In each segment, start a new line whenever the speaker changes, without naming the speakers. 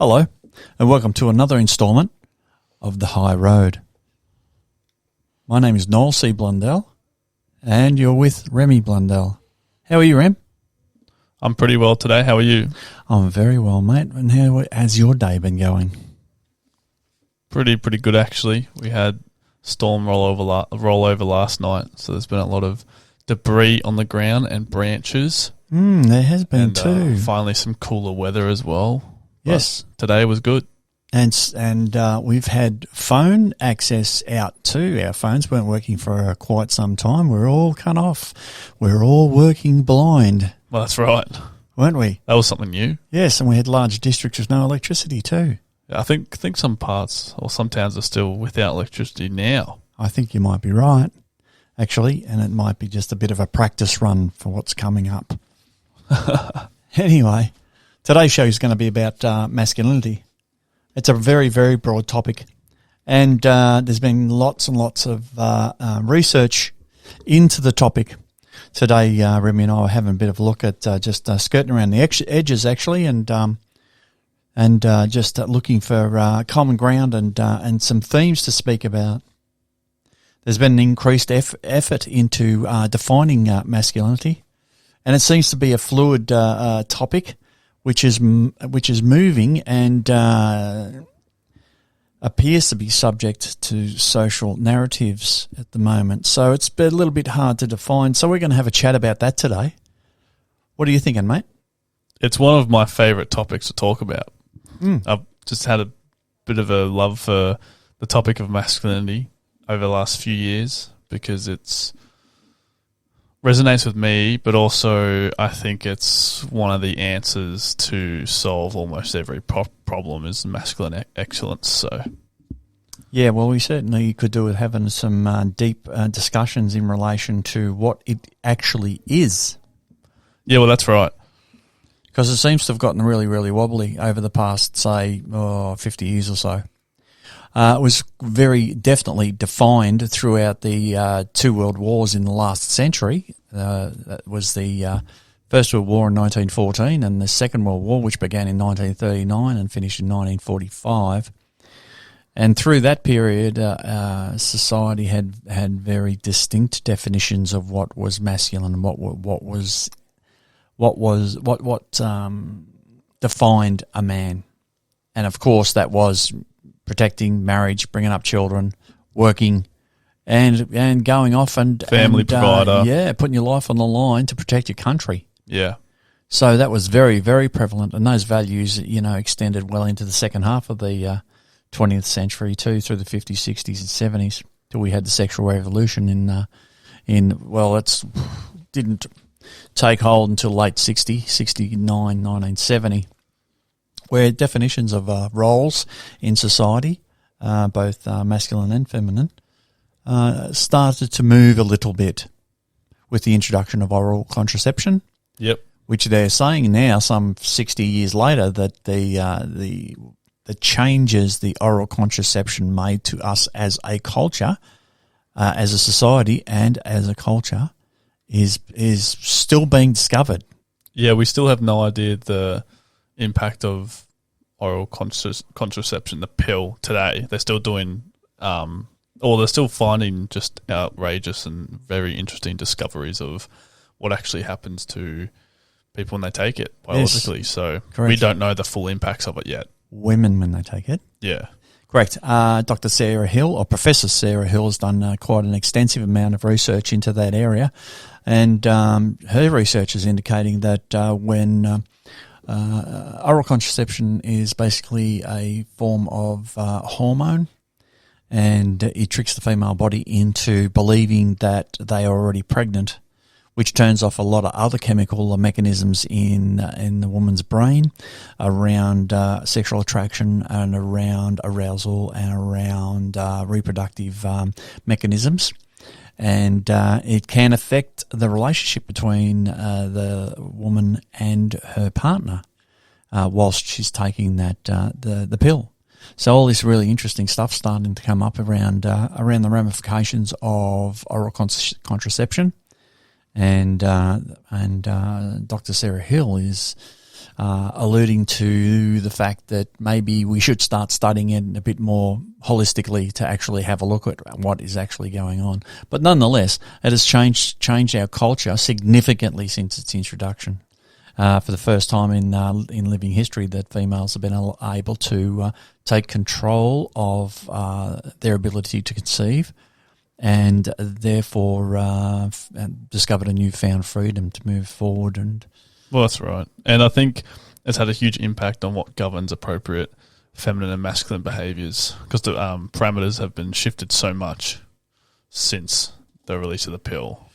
Hello, and welcome to another instalment of The High Road. My name is Noel C. Blundell, and you're with Remi Blundell. How are you, Rem?
I'm pretty well today. How are you?
I'm very well, mate. And how has your day been going?
Pretty good, actually. We had storm rollover last night, so there's been a lot of debris on the ground and branches.
There has been too.
Finally, some cooler weather as well.
Yes,
but today was good.
And we've had phone access out too. Our phones weren't working for quite some time. We're all cut off. We're all working blind.
Well, that's right.
Weren't we?
That was something new.
Yes, and we had large districts with no electricity too.
I think some parts or some towns are still without electricity now.
I think you might be right, actually, and it might be just a bit of a practice run for what's coming up. Anyway, today's show is going to be about masculinity. It's a very, very broad topic, and there's been lots and lots of research into the topic. Today, Remy and I are having a bit of a look at just skirting around the edges, actually, and just looking for common ground and some themes to speak about. There's been an increased effort into defining masculinity, and it seems to be a fluid topic, which is moving and appears to be subject to social narratives at the moment. So it's a little bit hard to define. So we're going to have a chat about that today. What are you thinking, mate?
It's one of my favourite topics to talk about. I've just had a bit of a love for the topic of masculinity over the last few years because it's resonates with me, but also I think it's one of the answers to solve almost every problem is masculine excellence. So,
yeah, well, we certainly could do with having some deep discussions in relation to what it actually is.
Yeah, well, that's right.
Because it seems to have gotten really, really wobbly over the past, say, 50 years or so. It was very definitely defined throughout the two world wars in the last century. That was the First World War in 1914 and the Second World War, which began in 1939 and finished in 1945. And through that period, society had very distinct definitions of what was masculine and what defined a man. And of course, that was protecting marriage, bringing up children, working, and going off and
family provider.
Putting your life on the line to protect your country.
Yeah.
So that was very, very prevalent, and those values, extended well into the second half of the 20th century too, through the 50s, 60s, and 70s, till we had the sexual revolution it didn't take hold until late 69, 1970. Where definitions of roles in society, both masculine and feminine, started to move a little bit with the introduction of oral contraception.
Yep.
Which they're saying now, some 60 years later, that the changes the oral contraception made to us as a culture, as a society, and as a culture, is still being discovered.
Yeah, we still have no idea the impact of oral contraception, the pill, today. They're still doing, they're still finding just outrageous and very interesting discoveries of what actually happens to people when they take it biologically. Yes, so correct. We don't know the full impacts of it yet. Women when they take it?
Yeah. Correct. Dr. Sarah Hill, or Professor Sarah Hill, has done quite an extensive amount of research into that area. And her research is indicating that when oral contraception is basically a form of hormone, and it tricks the female body into believing that they are already pregnant, which turns off a lot of other chemical mechanisms in the woman's brain around sexual attraction and around arousal and around reproductive mechanisms. And it can affect the relationship between the woman and her partner whilst she's taking the pill. So all this really interesting stuff starting to come up around the ramifications of oral contraception, and Dr. Sarah Hill is alluding to the fact that maybe we should start studying it a bit more holistically to actually have a look at what is actually going on. But nonetheless, it has changed our culture significantly since its introduction. For the first time in living history, that females have been able to take control of their ability to conceive, and therefore discovered a newfound freedom to move forward. And
well, that's right. And I think it's had a huge impact on what governs appropriate feminine and masculine behaviours, because the parameters have been shifted so much since the release of the pill.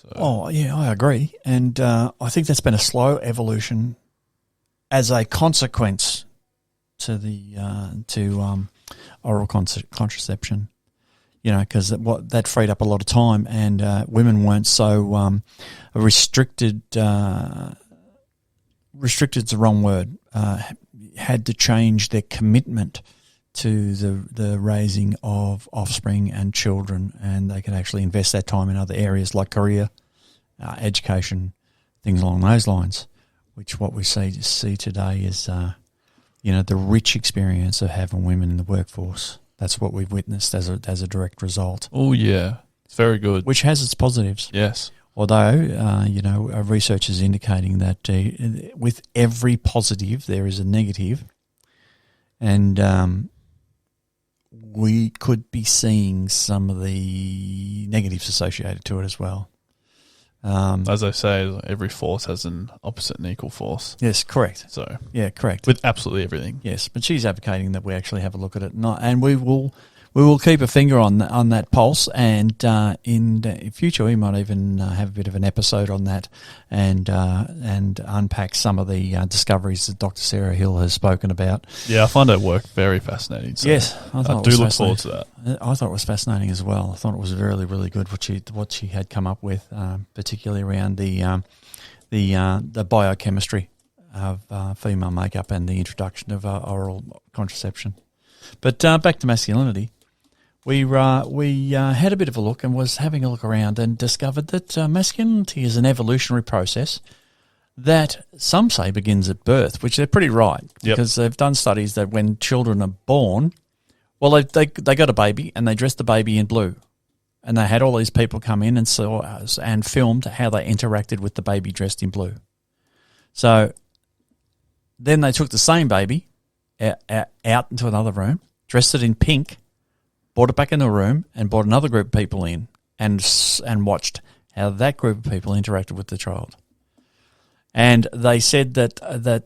So.
Oh, yeah, I agree. And I think that's been a slow evolution as a consequence to the oral contraception. You know, because that freed up a lot of time, and women weren't so restricted. Restricted's the wrong word. Had to change their commitment to the raising of offspring and children, and they could actually invest that time in other areas like career, education, things along those lines. Which what we see today is, the rich experience of having women in the workforce. That's what we've witnessed as a direct result.
Oh yeah, it's very good.
Which has its positives.
Yes.
Although, research is indicating that with every positive there is a negative, and we could be seeing some of the negatives associated to it as well.
As I say, every force has an opposite and equal force.
Yes, correct.
So
yeah, correct.
With absolutely everything.
Yes, but she's advocating that we actually have a look at it, and we will keep a finger on that pulse, and in future we might even have a bit of an episode on that, and unpack some of the discoveries that Dr. Sarah Hill has spoken about.
Yeah, I find her work very fascinating. So
yes, I
do look forward to that.
I thought it was fascinating as well. I thought it was really, really good what she had come up with, particularly around the biochemistry of female makeup and the introduction of oral contraception. But back to masculinity. We had a bit of a look and was having a look around and discovered that masculinity is an evolutionary process that some say begins at birth, which they're pretty right, because they've done studies that when children are born, well, they got a baby and they dressed the baby in blue, and they had all these people come in and saw us and filmed how they interacted with the baby dressed in blue. So then they took the same baby out into another room, dressed it in pink, brought it back in the room, and brought another group of people in and watched how that group of people interacted with the child. And they said that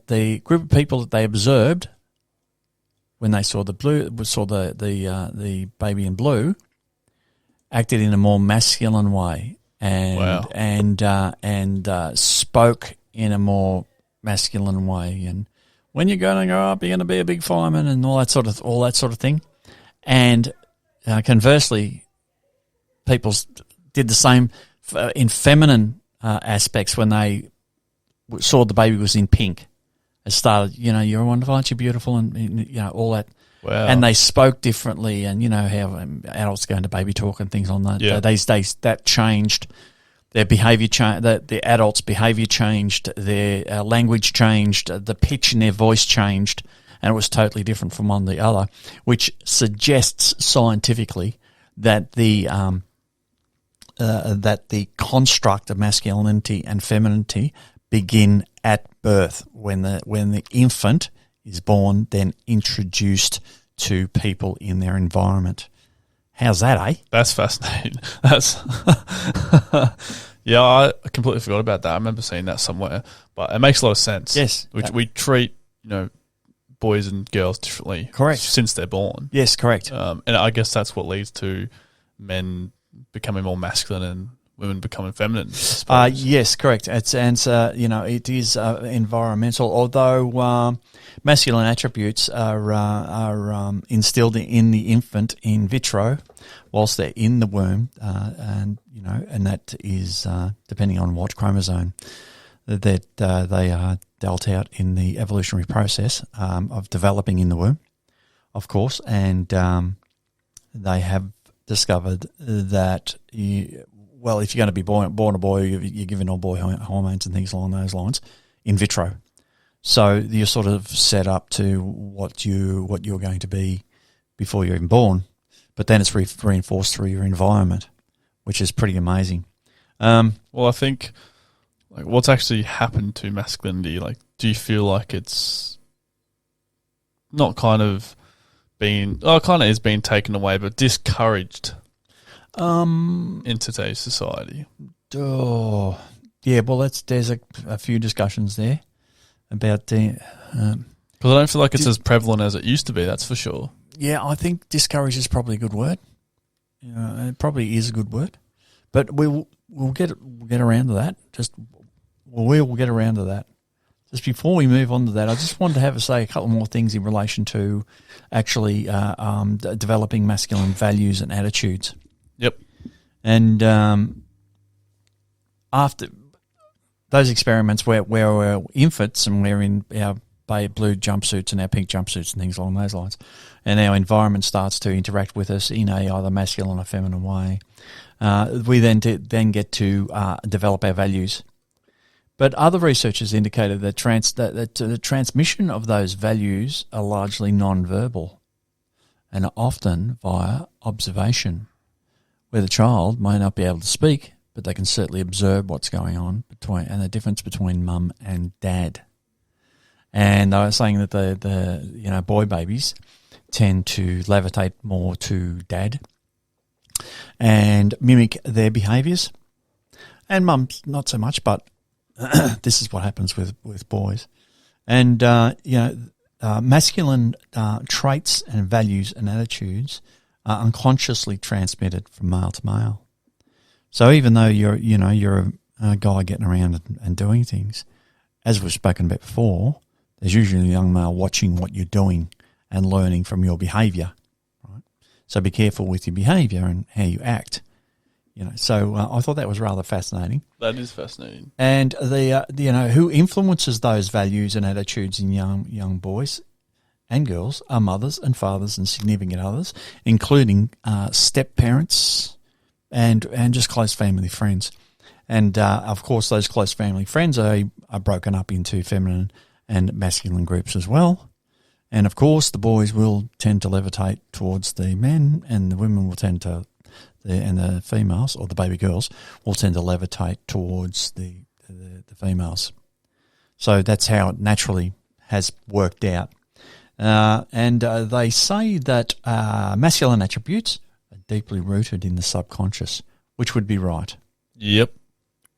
the group of people that they observed when they saw the baby in blue acted in a more masculine way and spoke in a more masculine way. And when you're going to grow up, you're going to be a big fireman and all that sort of thing. And conversely, people did the same in feminine aspects when they saw the baby was in pink. It started, you're wonderful, aren't you beautiful, and all that.
Wow.
And they spoke differently, and how adults go into baby talk and things on that.
Yeah.
These days, that changed. Their behaviour changed. The adults' behaviour changed. Their language changed. The pitch in their voice changed, and it was totally different from one to the other, which suggests scientifically that the construct of masculinity and femininity begin at birth, when the infant is born, then introduced to people in their environment. How's that, eh?
That's fascinating. That's yeah, I completely forgot about that. I remember seeing that somewhere, but it makes a lot of sense.
Yes,
we treat boys and girls differently,
correct,
since they're born.
Yes, correct.
And I guess that's what leads to men becoming more masculine and women becoming feminine.
Yes, correct. It is environmental. Although masculine attributes are instilled in the infant in vitro, whilst they're in the womb, and that is depending on what chromosome that they are dealt out in the evolutionary process of developing in the womb, of course, and they have discovered that if you're going to be born a boy, you're given all boy hormones and things along those lines in vitro. So you're sort of set up to what you're going to be before you're even born, but then it's reinforced through your environment, which is pretty amazing.
Well, I think what's actually happened to masculinity? Do you feel like it's not kind of being, it kind of is being taken away, but discouraged in today's society?
Oh, yeah. Well, there's a few discussions there about the.
Because I don't feel like it's as prevalent as it used to be. That's for sure.
Yeah, I think discourage is probably a good word. It probably is a good word, but we'll get around to that. We'll get around to that. Just before we move on to that, I just wanted to say a couple more things in relation to actually developing masculine values and attitudes.
Yep.
And after those experiments where we're infants and we're in our blue jumpsuits and our pink jumpsuits and things along those lines, and our environment starts to interact with us in a either masculine or feminine way, we then get to develop our values. But other researchers indicated that the transmission of those values are largely non-verbal and are often via observation, where the child may not be able to speak, but they can certainly observe what's going on and the difference between mum and dad. And they were saying that the boy babies tend to levitate more to dad and mimic their behaviours, and mums not so much, but this is what happens with boys. And, masculine traits and values and attitudes are unconsciously transmitted from male to male. So even though you're a guy getting around and doing things, as we've spoken about before, there's usually a young male watching what you're doing and learning from your behaviour. Right? So be careful with your behaviour and how you act. So I thought that was rather fascinating.
That is fascinating.
And who influences those values and attitudes in young boys and girls are mothers and fathers and significant others, including step parents and just close family friends. And of course, those close family friends are broken up into feminine and masculine groups as well. And of course, the boys will tend to levitate towards the men, and the women will tend to. And the females, or the baby girls, will tend to levitate towards the females. So that's how it naturally has worked out. And they say that masculine attributes are deeply rooted in the subconscious, which would be right.
Yep.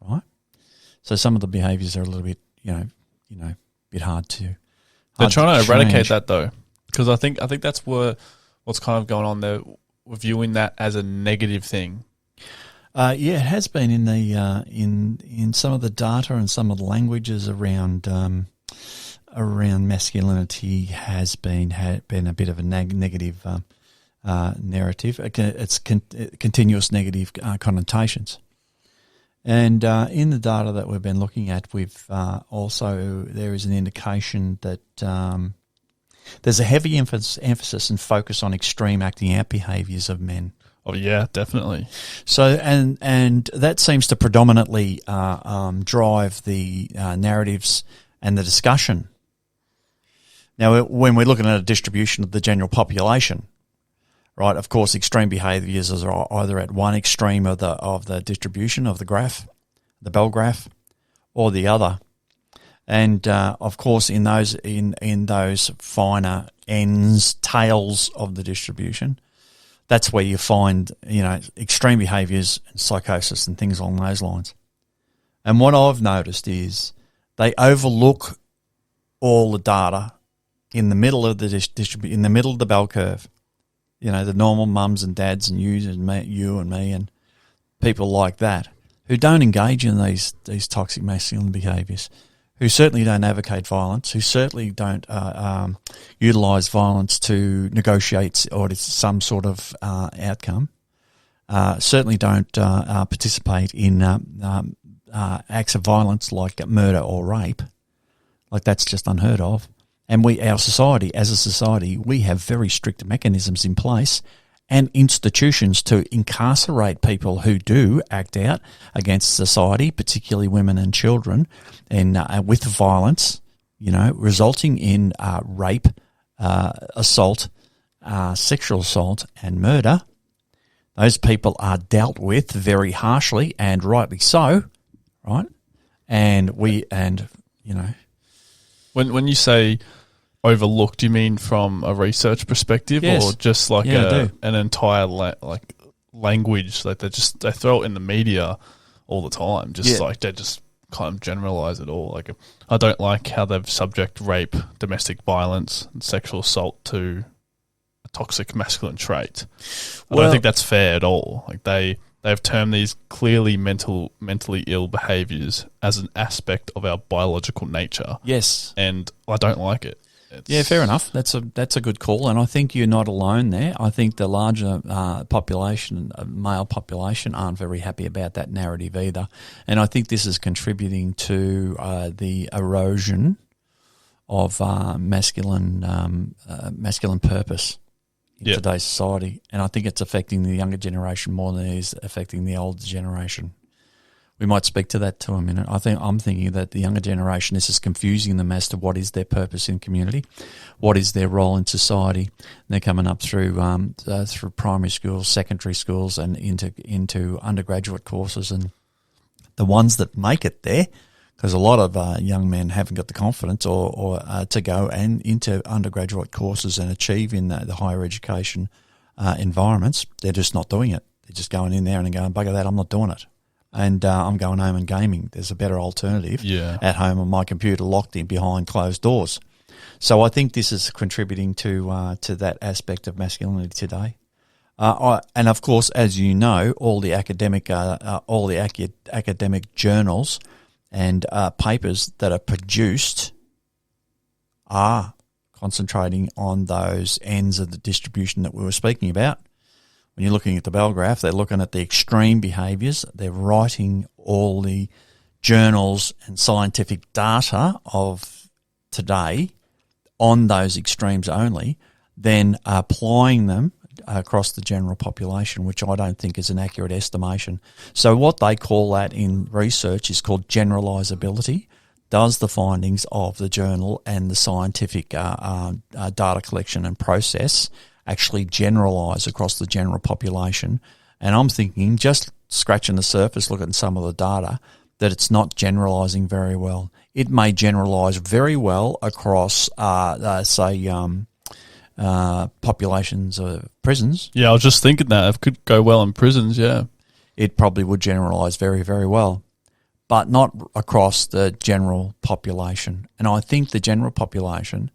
Right? So some of the behaviours are a little bit, bit hard to.
They're trying to eradicate that though, because I think that's what's kind of going on there. We're viewing that as a negative thing.
Yeah, it has been in the in some of the data and some of the languages around masculinity has been a bit of a negative narrative. It's continuous negative connotations. And in the data that we've been looking at, we've there is an indication that there's a heavy emphasis and focus on extreme acting out behaviours of men.
Oh yeah, definitely.
So and that seems to predominantly drive the narratives and the discussion. Now, when we're looking at a distribution of the general population, right? Of course, extreme behaviours are either at one extreme of the distribution of the graph, the bell graph, or the other. And of course, in those finer ends, tails of the distribution, that's where you find extreme behaviours and psychosis and things along those lines. And what I've noticed is they overlook all the data in the middle of in the middle of the bell curve. The normal mums and dads and you and me and people like that who don't engage in these toxic masculine behaviours, who certainly don't advocate violence, who certainly don't utilise violence to negotiate or some sort of outcome, certainly don't participate in acts of violence like murder or rape. Like that's just unheard of. And as a society, we have very strict mechanisms in place and institutions to incarcerate people who do act out against society, particularly women and children, and with violence, resulting in rape, assault, sexual assault and murder, those people are dealt with very harshly, and rightly so, right? And
when you say overlooked, do you mean from a research perspective,
yes.
or just like an entire language? Like they throw it in the media all the time, like they just kind of generalize it all. Like, I don't like how they've subject rape, domestic violence, and sexual assault to a toxic masculine trait. I don't think that's fair at all. Like they've termed these clearly mentally ill behaviours as an aspect of our biological nature.
Yes,
and I don't like it.
Fair enough. That's a good call, and I think you're not alone there. I think the larger male population, aren't very happy about that narrative either, and I think this is contributing to the erosion of masculine purpose in today's society, and I think it's affecting the younger generation more than it is affecting the older generation. We might speak to that to a minute. I'm thinking that the younger generation, this is confusing them as to what is their purpose in community, what is their role in society. And they're coming up through primary schools, secondary schools, and into undergraduate courses. And the ones that make it there, because a lot of young men haven't got the confidence or to go and into undergraduate courses and achieve in the higher education environments, they're just not doing it. They're just going in there and going, bugger that, I'm not doing it. And I'm going home and gaming. There's a better alternative at home on my computer, locked in behind closed doors. So I think this is contributing to that aspect of masculinity today. And of course, as you know, all the academic journals and papers that are produced are concentrating on those ends of the distribution that we were speaking about. When you're looking at the bell graph, they're looking at the extreme behaviours. They're writing all the journals and scientific data of today on those extremes only, then applying them across the general population, which I don't think is an accurate estimation. So what they call that in research is called generalisability. Does the findings of the journal and the scientific data collection and process actually generalise across the general population? And I'm thinking, just scratching the surface, looking at some of the data, that it's not generalising very well. It may generalise very well across, populations of prisons.
Yeah, I was just thinking that. It could go well in prisons, yeah.
It probably would generalise very, very well, but not across the general population. And I think the general population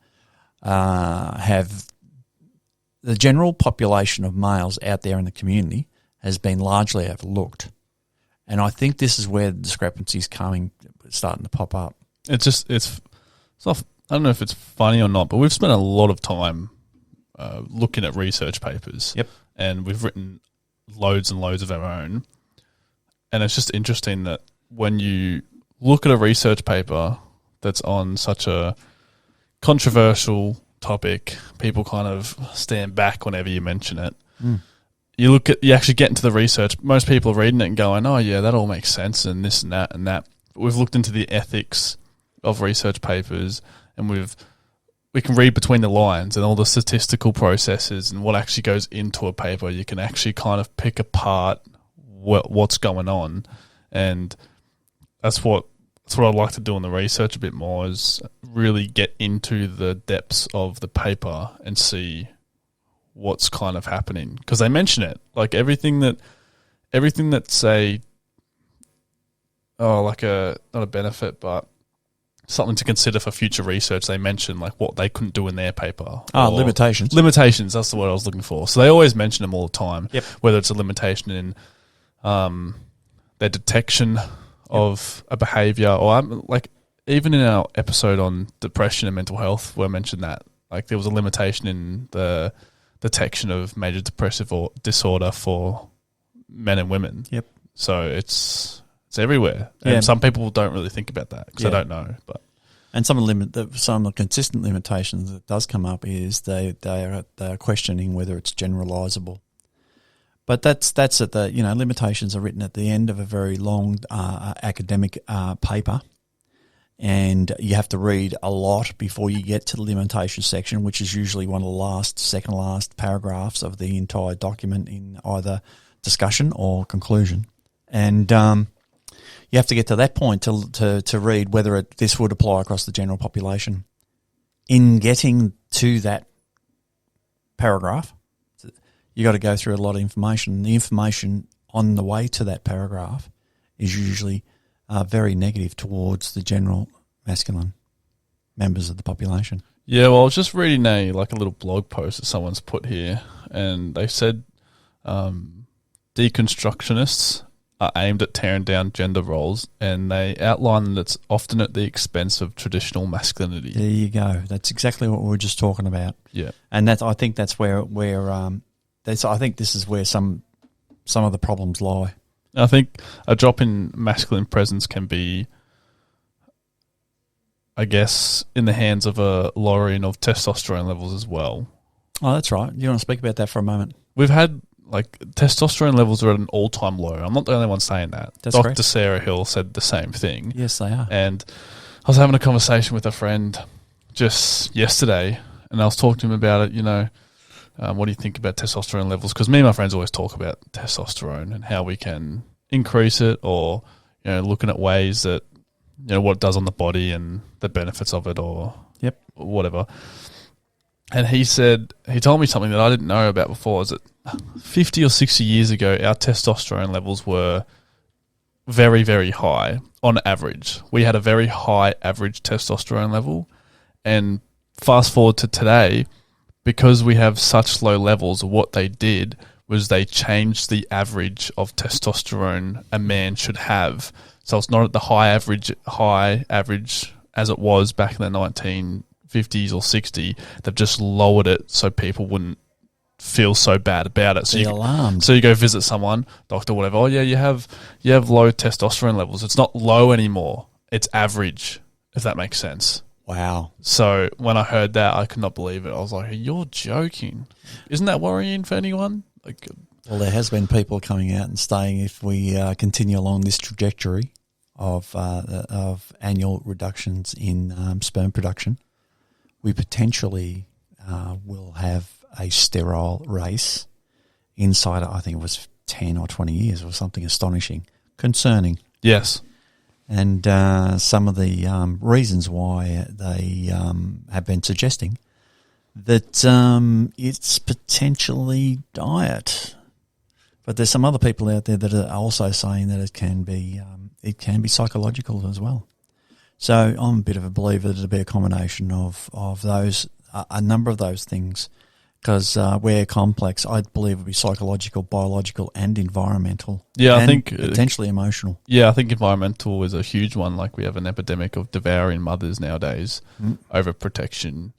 the general population of males out there in the community has been largely overlooked. And I think this is where the discrepancy is starting to pop up.
It's not, I don't know if it's funny or not, but we've spent a lot of time looking at research papers.
Yep.
And we've written loads and loads of our own. And it's just interesting that when you look at a research paper that's on such a controversial topic, people kind of stand back whenever you mention it. You actually get into the research, most people are reading it and going, oh yeah, that all makes sense, and this and that and that. But we've looked into the ethics of research papers, and we can read between the lines and all the statistical processes and what actually goes into a paper. You can actually kind of pick apart what's going on, and that's what I'd like to do in the research a bit more, is really get into the depths of the paper and see what's kind of happening. Because they mention it, like everything that say, not a benefit, but something to consider for future research. They mention like what they couldn't do in their paper.
Limitations.
Limitations, that's the word I was looking for. So they always mention them all the time.
Yep.
Whether it's a limitation in their detection of a behaviour, or like even in our episode on depression and mental health, we mentioned that like there was a limitation in the detection of major depressive disorder for men and women.
Yep.
So it's everywhere, and some people don't really think about that because they don't know. But
and some of the consistent limitations that does come up is they are questioning whether it's generalisable. But that's at the limitations are written at the end of a very long academic paper, and you have to read a lot before you get to the limitation section, which is usually one of the second last paragraphs of the entire document in either discussion or conclusion. And you have to get to that point to read whether this would apply across the general population. In getting to that paragraph, you got to go through a lot of information. The information on the way to that paragraph is usually very negative towards the general masculine members of the population.
Yeah, well, I was just reading a little blog post that someone's put here, and they said deconstructionists are aimed at tearing down gender roles, and they outline that it's often at the expense of traditional masculinity.
There you go. That's exactly what we were just talking about.
Yeah,
and I think that's where I think this is where some of the problems lie.
I think a drop in masculine presence can be, I guess, in the hands of a lowering of testosterone levels as well.
Oh, that's right. You want to speak about that for a moment?
We've had, testosterone levels are at an all-time low. I'm not the only one saying that.
That's
Dr.
correct.
Sarah Hill said the same thing.
Yes, they are.
And I was having a conversation with a friend just yesterday, and I was talking to him about it, what do you think about testosterone levels? Because me and my friends always talk about testosterone and how we can increase it, or looking at ways that what it does on the body and the benefits of it, or whatever. And he told me something that I didn't know about before, is that 50 or 60 years ago, our testosterone levels were very, very high on average. We had a very high average testosterone level, and fast forward to today, because we have such low levels, what they did was they changed the average of testosterone a man should have. So it's not at the high average as it was back in the 1950s or 60. They've just lowered it so people wouldn't feel so bad about it. So you go visit someone, doctor, whatever. Oh yeah, you have low testosterone levels. It's not low anymore. It's average, if that makes sense.
Wow.
So when I heard that, I could not believe it. I was like, you're joking. Isn't that worrying for anyone?
Well, there has been people coming out and saying if we continue along this trajectory of annual reductions in sperm production, we potentially will have a sterile race inside, I think it was 10 or 20 years or something astonishing, concerning.
Yes.
And some of the reasons why they have been suggesting that it's potentially diet. But there's some other people out there that are also saying that it can be psychological as well. So I'm a bit of a believer that it'll be a combination of those, a number of those things, because we're complex. I believe it'll be psychological, biological, and environmental.
Yeah,
and
I think
potentially emotional.
Yeah, I think environmental is a huge one. We have an epidemic of devouring mothers nowadays, overprotection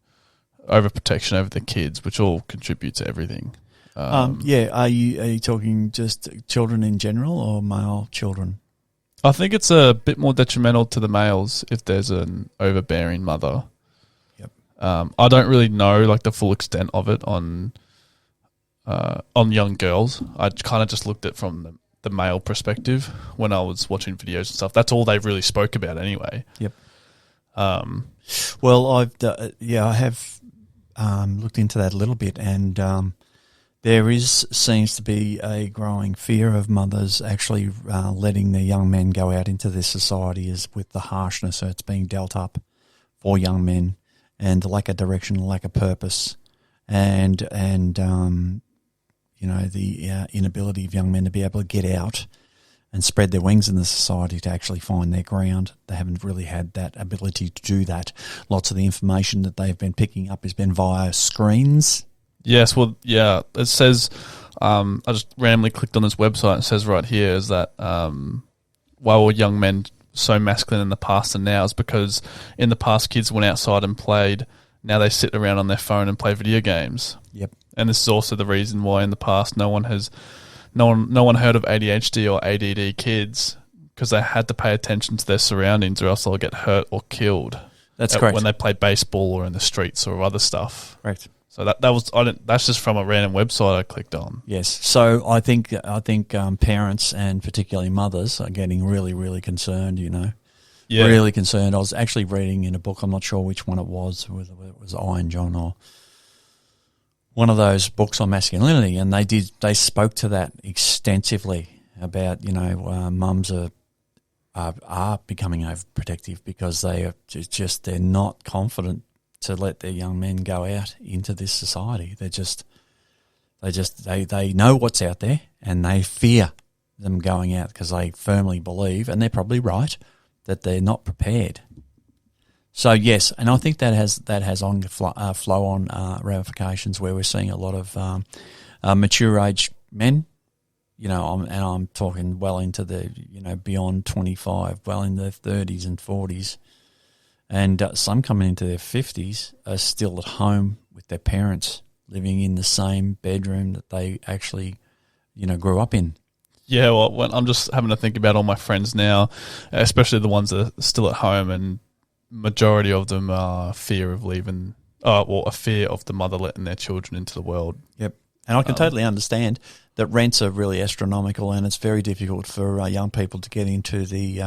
over the kids, which all contribute to everything.
Are you talking just children in general or male children?
I think it's a bit more detrimental to the males if there's an overbearing mother.
Yep.
I don't really know the full extent of it on young girls. I kind of just looked at it from the male perspective when I was watching videos and stuff. That's all they really spoke about anyway.
Yep. Well, I have looked into that a little bit, and there seems to be a growing fear of mothers actually letting their young men go out into this society with the harshness that's being dealt up for young men, and the lack of direction, lack of purpose, and the inability of young men to be able to get out and spread their wings in the society to actually find their ground. They haven't really had that ability to do that. Lots of the information that they've been picking up has been via screens.
Yes, well, yeah, it says, I just randomly clicked on this website, and it says right here is that why were young men so masculine in the past and now is because in the past kids went outside and played, now they sit around on their phone and play video games.
Yep.
And this is also the reason why in the past no one heard of ADHD or ADD kids, because they had to pay attention to their surroundings or else they'll get hurt or killed.
That's correct.
When they play baseball or in the streets or other stuff.
Correct.
So that's just from a random website I clicked on.
Yes. So I think parents and particularly mothers are getting really, really concerned,
Yeah.
Really concerned. I was actually reading in a book, I'm not sure which one it was, whether it was Iron John or one of those books on masculinity, and they spoke to that extensively about, mums are becoming overprotective because they're not confident to let their young men go out into this society. They know what's out there, and they fear them going out because they firmly believe, and they're probably right, that they're not prepared. So yes, and I think that has on flow on ramifications where we're seeing a lot of mature age men, and I'm talking well into the beyond 25, well in their 30s and 40s, and some coming into their 50s are still at home with their parents, living in the same bedroom that they actually grew up in.
Yeah, well, when I'm just having to think about all my friends now, especially the ones that are still at home, and majority of them are fear of leaving, a fear of the mother letting their children into the world.
Yep. And I can totally understand that rents are really astronomical, and it's very difficult for young people to get into the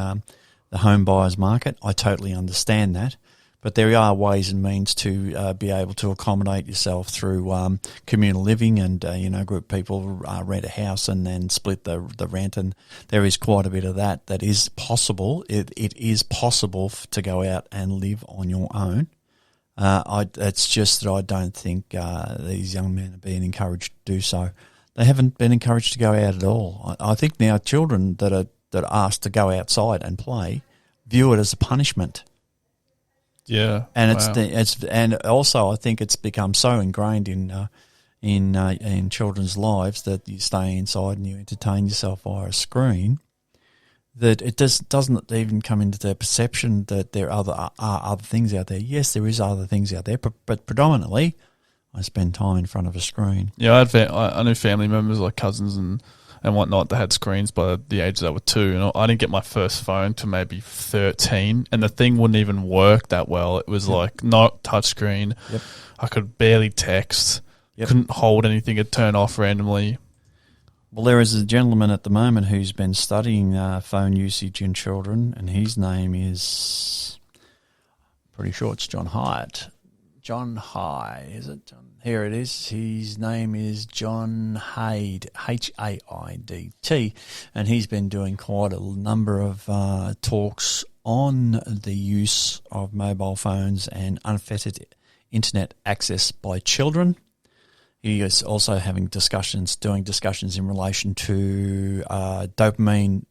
home buyers market. I totally understand that. But there are ways and means to be able to accommodate yourself through communal living and, group people rent a house and then split the rent. And there is quite a bit of that is possible. It is possible to go out and live on your own. It's just that I don't think these young men are being encouraged to do so. They haven't been encouraged to go out at all. I think now children that are asked to go outside and play view it as a punishment.
Yeah,
and
wow.
And also I think it's become so ingrained in children's lives that you stay inside and you entertain yourself via a screen, that it doesn't even come into their perception that there are other things out there. Yes, there is other things out there, but predominantly I spend time in front of a screen.
Yeah, I knew family members like cousins and whatnot that had screens by the age that were 2. And I didn't get my first phone to maybe 13, and the thing wouldn't even work that well. It was like not touchscreen.
Yep.
I could barely text.
Yep.
Couldn't hold anything. It'd turn off randomly.
Well, there is a gentleman at the moment who's been studying phone usage in children, and his name is, pretty sure it's John Hyatt. John High, is it? Here it is. His name is John Haid, Haidt, and he's been doing quite a number of talks on the use of mobile phones and unfettered internet access by children. He is also doing discussions in relation to dopamine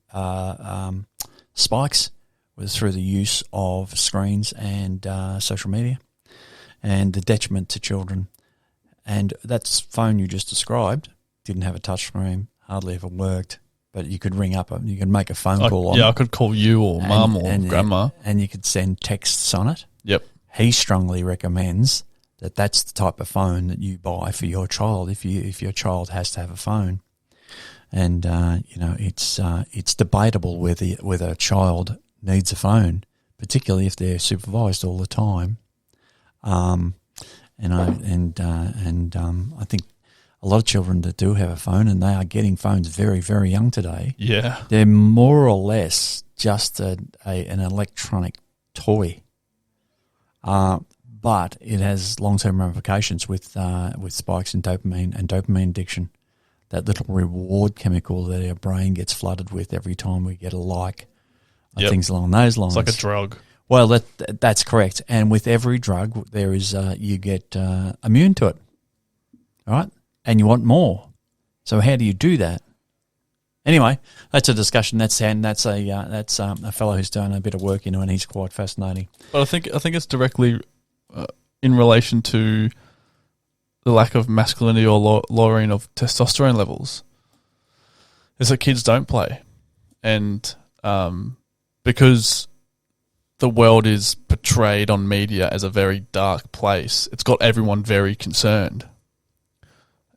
spikes through the use of screens and social media, and the detriment to children. And that phone you just described didn't have a touch screen, hardly ever worked, but you could ring up, you could make a phone call on it.
Yeah, I could call you or mum or grandma.
And you could send texts on it.
Yep.
He strongly recommends that that's the type of phone that you buy for your child if your child has to have a phone. And, it's debatable whether a child needs a phone, particularly if they're supervised all the time. I think a lot of children that do have a phone, and they are getting phones very, very young today.
Yeah,
they're more or less just an electronic toy, but it has long-term ramifications with spikes in dopamine and dopamine addiction. That little reward chemical that our brain gets flooded with every time we get a like, things along those lines.
It's like a drug.
Well, that's correct. And with every drug, there is you get immune to it, all right? And you want more. So how do you do that? Anyway, that's a discussion. That's a fellow who's done a bit of work, and he's quite fascinating.
But I think it's directly in relation to the lack of masculinity or lowering of testosterone levels. Is that kids don't play, and because the world is portrayed on media as a very dark place, it's got everyone very concerned.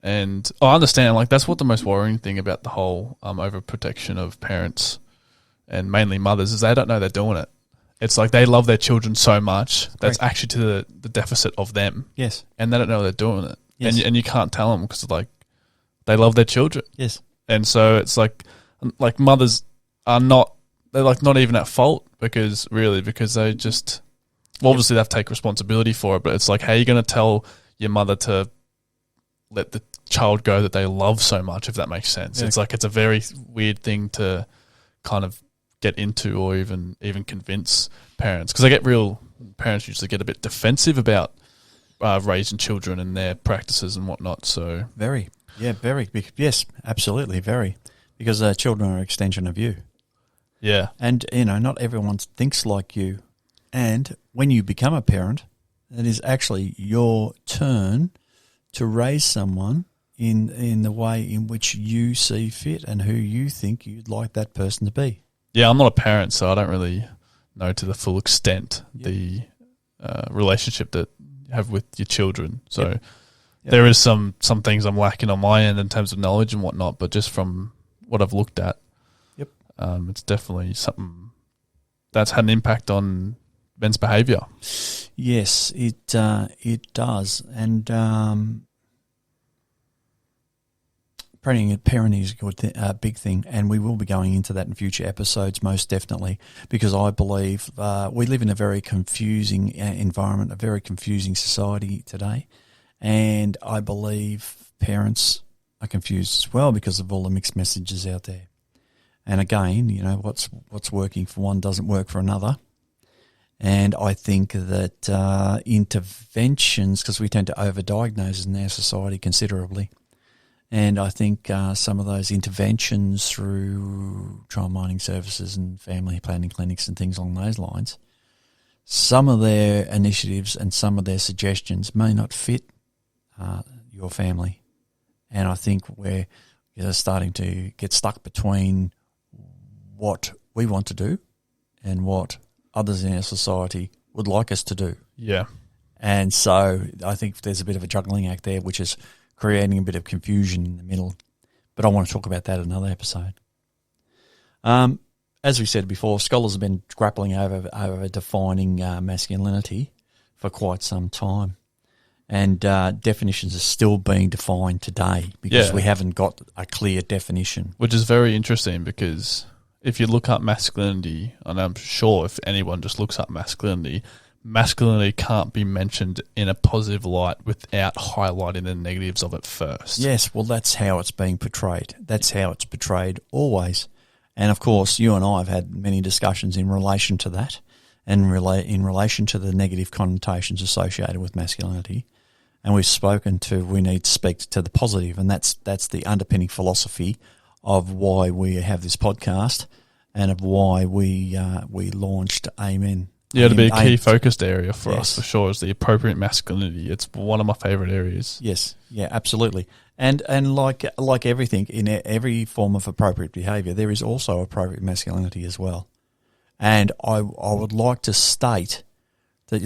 And I understand, like, that's what the most worrying thing about the whole overprotection of parents and mainly mothers is they don't know they're doing it. It's like they love their children so much that's actually to the deficit of them.
Yes.
And they don't know they're doing it.
Yes.
And you can't tell them because, like, they love their children.
Yes.
And so it's like mothers are not, they're like not even at fault because they just, well, obviously they have to take responsibility for it, but it's like, how are you going to tell your mother to let the child go that they love so much, if that makes sense? Yeah. It's like, it's a very weird thing to kind of get into, or even convince parents, because parents usually get a bit defensive about raising children and their practices and whatnot. So
very, yes, absolutely, very, because children are an extension of you.
Yeah,
and not everyone thinks like you, and when you become a parent, it is actually your turn to raise someone in the way in which you see fit and who you think you'd like that person to be.
Yeah, I'm not a parent, so I don't really know to the full extent the relationship that you have with your children. So there is some things I'm lacking on my end in terms of knowledge and whatnot, but just from what I've looked at, it's definitely something that's had an impact on men's behaviour.
Yes, it does, and parenting is a big thing, and we will be going into that in future episodes, most definitely, because I believe we live in a very confusing environment, a very confusing society today, and I believe parents are confused as well because of all the mixed messages out there. And again, what's working for one doesn't work for another. And I think that interventions, because we tend to overdiagnose in our society considerably, and I think some of those interventions through child minding services and family planning clinics and things along those lines, some of their initiatives and some of their suggestions may not fit your family. And I think we're starting to get stuck between what we want to do and what others in our society would like us to do.
Yeah.
And so I think there's a bit of a juggling act there, which is creating a bit of confusion in the middle. But I want to talk about that in another episode. As we said before, scholars have been grappling over defining masculinity for quite some time. And definitions are still being defined today because we haven't got a clear definition.
Which is very interesting, because if you look up masculinity, and I'm sure if anyone just looks up masculinity can't be mentioned in a positive light without highlighting the negatives of it first.
Yes, well, that's how it's being portrayed. That's how it's portrayed always. And, of course, you and I have had many discussions in relation to that and in relation to the negative connotations associated with masculinity. And we need to speak to the positive, and that's the underpinning philosophy of why we have this podcast and of why we launched Amen.
Yeah, it'll be a key focused area for us for sure, is the appropriate masculinity. It's one of my favourite areas.
Yes, yeah, absolutely. And like everything, in every form of appropriate behaviour, there is also appropriate masculinity as well. And I would like to state that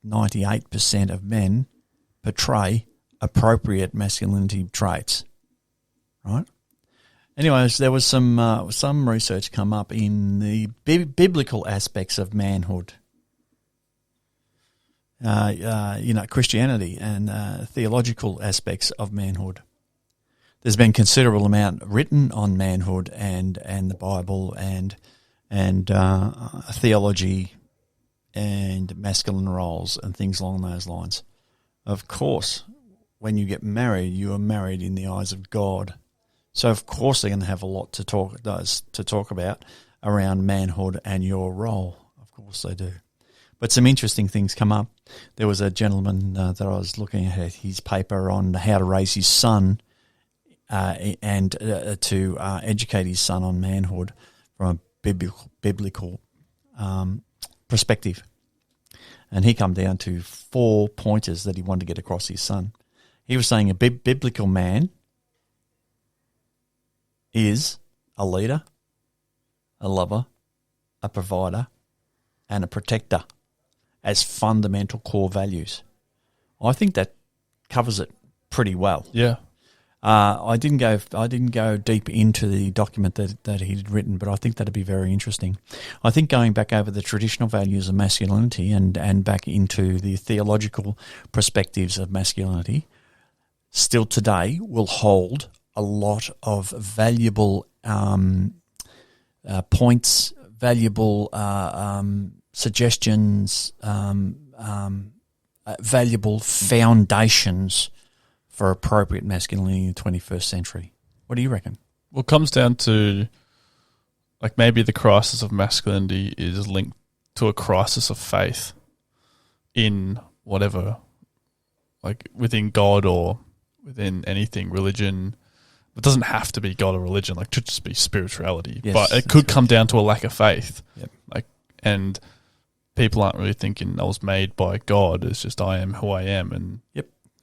98% of men portray appropriate masculinity traits. Right. Anyways, there was some research come up in the biblical aspects of manhood, Christianity and theological aspects of manhood. There's been considerable amount written on manhood and the Bible and theology and masculine roles and things along those lines. Of course, when you get married, you are married in the eyes of God. So, of course, they're going to have a lot to talk about around manhood and your role. Of course they do. But some interesting things come up. There was a gentleman that I was looking at his paper on how to raise his son and to educate his son on manhood from a biblical perspective. And he come down to 4 pointers that he wanted to get across his son. He was saying a biblical man is a leader, a lover, a provider, and a protector as fundamental core values. I think that covers it pretty well.
Yeah.
I didn't go deep into the document that he'd written, but I think that'd be very interesting. I think going back over the traditional values of masculinity and back into the theological perspectives of masculinity, still today will hold a lot of valuable points, valuable suggestions, valuable foundations for appropriate masculinity in the 21st century. What do you reckon?
Well, it comes down to, like, maybe the crisis of masculinity is linked to a crisis of faith in whatever, like within God or within anything, religion. It doesn't have to be God or religion, like, it could just be spirituality.
Yes,
but it could come down to a lack of faith.
Yep.
Like, and people aren't really thinking I was made by God. It's just I am who I am, and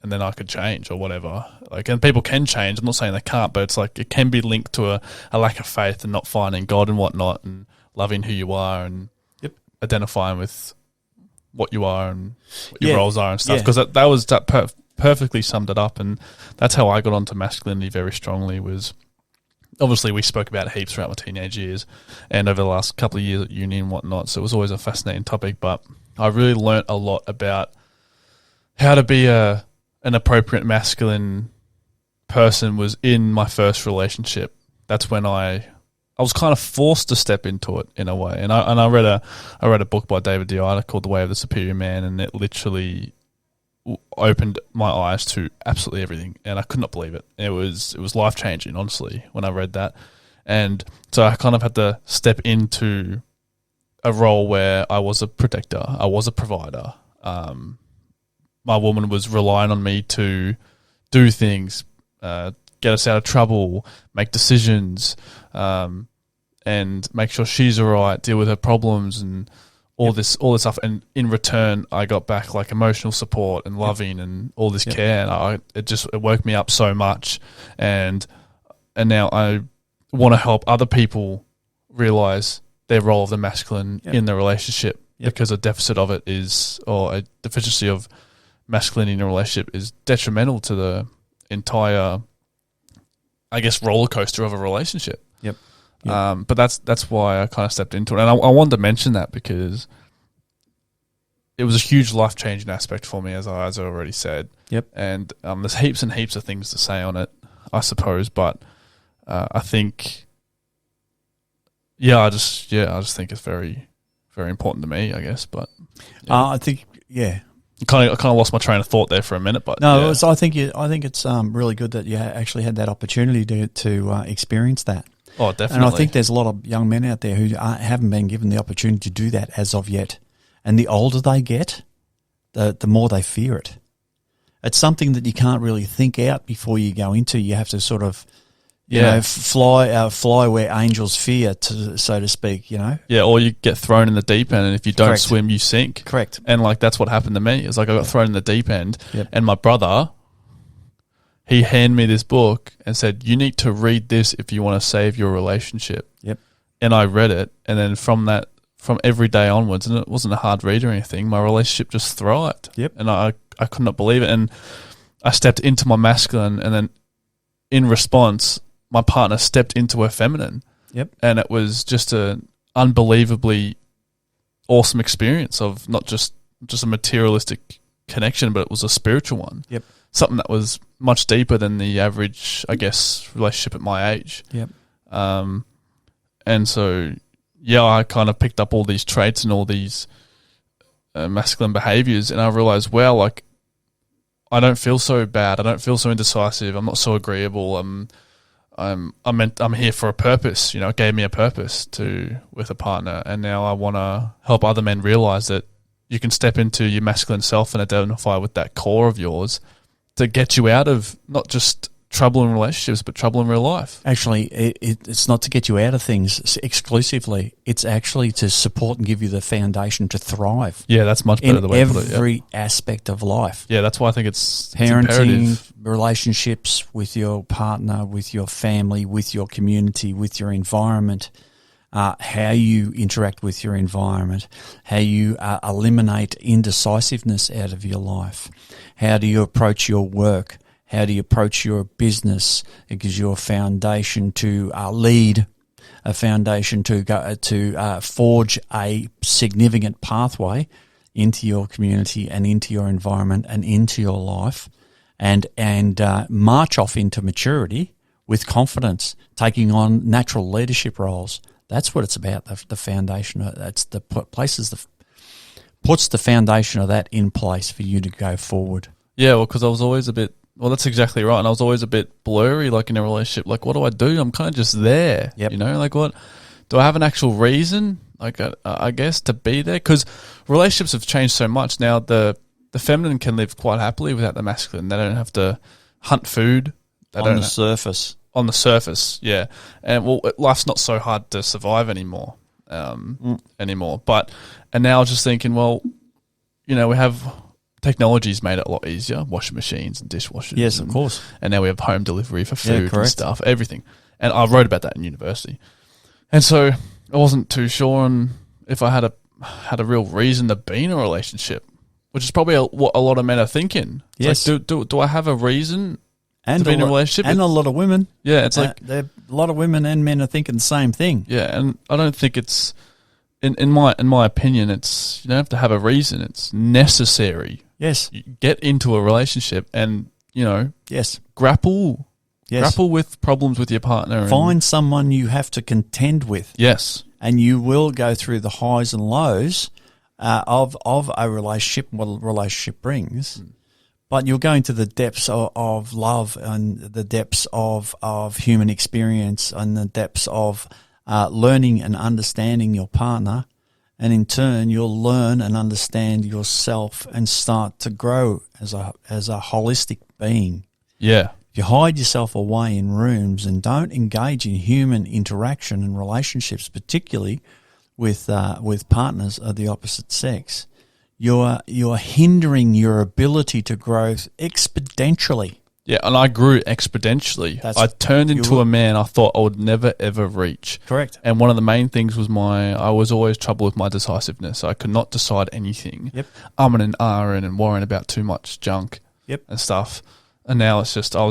and then I could change or whatever. Like, and people can change. I'm not saying they can't, but it's like it can be linked to a lack of faith and not finding God and whatnot, and loving who you are and identifying with what you are and what your roles are and stuff. Because that perfectly summed it up, and that's how I got onto masculinity very strongly. Was obviously we spoke about it heaps throughout my teenage years and over the last couple of years at uni and whatnot, so it was always a fascinating topic, but I really learnt a lot about how to be an appropriate masculine person was in my first relationship. That's when I was kind of forced to step into it in a way. And I read a book by David Deida called The Way of the Superior Man, and it literally opened my eyes to absolutely everything, and I could not believe it. It was life changing, honestly, when I read that. And so I kind of had to step into a role where I was a protector, I was a provider. My woman was relying on me to do things, get us out of trouble, make decisions, and make sure she's all right, deal with her problems, and all this stuff. And in return, I got back like emotional support and loving and all this care. And it woke me up so much. And now I want to help other people realize their role of the masculine in the relationship, because a deficit of it is, or a deficiency of masculinity in a relationship is detrimental to the entire, I guess, roller coaster of a relationship.
Yep.
But that's why I kind of stepped into it. And I wanted to mention that because it was a huge life-changing aspect for me, as I already said.
Yep.
And there's heaps and heaps of things to say on it, I suppose. But I think, I just think it's very, very important to me, I guess. But
I think,
I kind of lost my train of thought there for a minute. But
no, I think it's really good that you actually had that opportunity to experience that.
Oh, definitely.
And I think there's a lot of young men out there who haven't been given the opportunity to do that as of yet. And the older they get, the more they fear it. It's something that you can't really think out before you go into. You have to sort of, you know, fly where angels fear, so to speak, you know?
Yeah, or you get thrown in the deep end, and if you don't swim, you sink.
Correct.
And, like, that's what happened to me. It's like I got thrown in the deep end, and my brother, he handed me this book and said, you need to read this if you want to save your relationship.
Yep.
And I read it, and then from every day onwards, and it wasn't a hard read or anything, my relationship just thrived.
Yep.
And I could not believe it. And I stepped into my masculine, and then in response, my partner stepped into her feminine.
Yep.
And it was just an unbelievably awesome experience of not just a materialistic connection, but it was a spiritual one.
Yep.
Something that was much deeper than the average, I guess, relationship at my age.
Yep.
And so, I kind of picked up all these traits and all these masculine behaviors, and I realized, well, like, I don't feel so bad. I don't feel so indecisive. I'm not so agreeable. I'm here for a purpose. You know, it gave me a purpose with a partner, and now I want to help other men realize that you can step into your masculine self and identify with that core of yours to get you out of not just trouble in relationships, but trouble in real life.
Actually, it's not to get you out of things exclusively. It's actually to support and give you the foundation to thrive.
Yeah, that's much better the way to put it.
In every aspect of life.
Yeah, that's why I think it's
parenting, relationships with your partner, with your family, with your community, with your environment, how you interact with your environment, how you eliminate indecisiveness out of your life, how do you approach your work, how do you approach your business? It gives you a foundation to lead, a foundation to forge a significant pathway into your community and into your environment and into your life, and march off into maturity with confidence, taking on natural leadership roles, That's what it's about. The foundation. That's the places. Puts the foundation of that in place for you to go forward.
Yeah, well, because I was always a bit. Well, that's exactly right. And I was always a bit blurry, like in a relationship. Like, what do I do? I'm kind of just there.
Yep.
You know, like what? Do I have an actual reason? Like, I guess to be there, because relationships have changed so much now. The feminine can live quite happily without the masculine. They don't have to hunt food.
On the surface.
On the surface, yeah. And well, life's not so hard to survive anymore. But now I was just thinking, well, you know, we have technology's made it a lot easier. Washing machines and dishwashers.
Yes, of course.
And now we have home delivery for food and stuff, everything. And I wrote about that in university. And so I wasn't too sure on if I had a real reason to be in a relationship, which is probably what a lot of men are thinking. It's
yes.
like, do I have a reason to be in a relationship?
And a lot of women.
Yeah, it's like
a lot of women and men are thinking the same thing.
Yeah, and I don't think it's in my opinion, it's you don't have to have a reason. It's necessary.
Yes.
You get into a relationship and, you know,
yes,
grapple
yes.
grapple with problems with your partner.
Find someone you have to contend with.
Yes.
And you will go through the highs and lows of a relationship, what a relationship brings. But you're going to the depths of love and the depths of human experience and the depths of learning and understanding your partner. And in turn, you'll learn and understand yourself and start to grow as a holistic being.
Yeah.
If you hide yourself away in rooms and don't engage in human interaction and relationships, particularly with partners of the opposite sex, you're hindering your ability to grow exponentially.
Yeah, and I grew exponentially. I turned into a man I thought I would never, ever reach.
Correct.
And one of the main things was I was always trouble with my decisiveness. I could not decide anything.
Yep.
Umming and ahhing and worrying about too much junk.
Yep.
And stuff. And now it's just I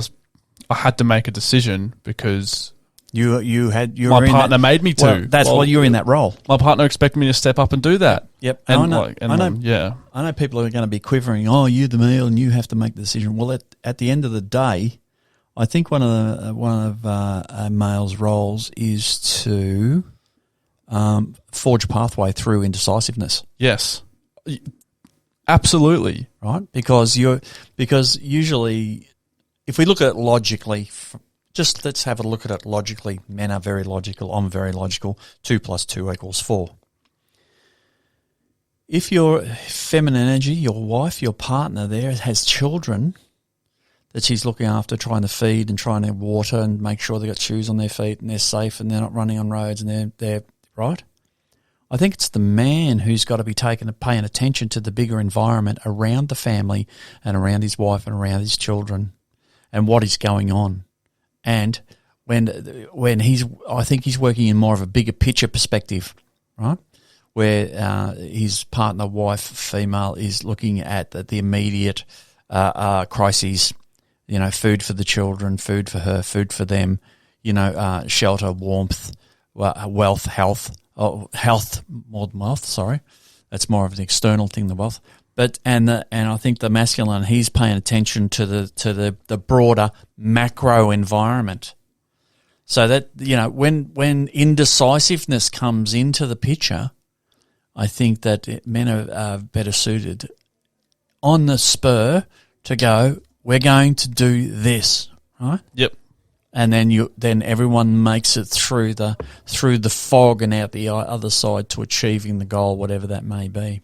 had to make a decision because
my
partner made me to.
Well, you're in that role.
My partner expected me to step up and do that.
Yep.
And
I know people are going to be quivering. Oh, you're the male and you have to make the decision. Well, at the end of the day, I think one of a male's roles is to forge a pathway through indecisiveness.
Yes. Absolutely.
Right? Because usually, if we look at it logically, just let's have a look at it logically. Men are very logical. I'm very logical. 2 + 2 = 4. If your feminine energy, your wife, your partner there has children that she's looking after, trying to feed and trying to water and make sure they've got shoes on their feet and they're safe and they're not running on roads and they're right. I think it's the man who's got to be paying attention to the bigger environment around the family and around his wife and around his children and what is going on. And when I think he's working in more of a bigger picture perspective, right? Where his partner, wife, female is looking at the immediate crises, you know, food for the children, food for her, food for them, you know, shelter, warmth, wealth, health more than wealth. Sorry, that's more of an external thing, the wealth. But and I think the masculine, he's paying attention to the broader macro environment, so that you know when indecisiveness comes into the picture, I think that men are better suited on the spur to go. We're going to do this, right?
Yep.
And then everyone makes it through the fog and out the other side to achieving the goal, whatever that may be.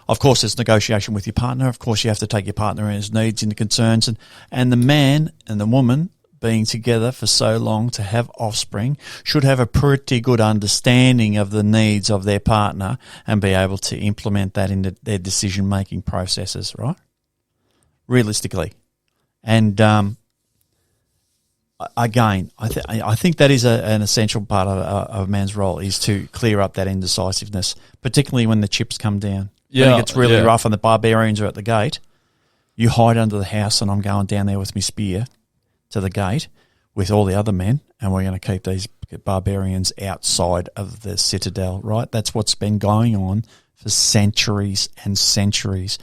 Of course, there's negotiation with your partner. Of course, you have to take your partner and his needs into concerns. And the man and the woman being together for so long to have offspring should have a pretty good understanding of the needs of their partner and be able to implement that into their decision-making processes, right? Realistically. And again, I think that is an essential part of a man's role is to clear up that indecisiveness, particularly when the chips come down.
Yeah,
when it gets really rough and the barbarians are at the gate, you hide under the house and I'm going down there with my spear to the gate with all the other men and we're going to keep these barbarians outside of the citadel, right? That's what's been going on for centuries and centuries.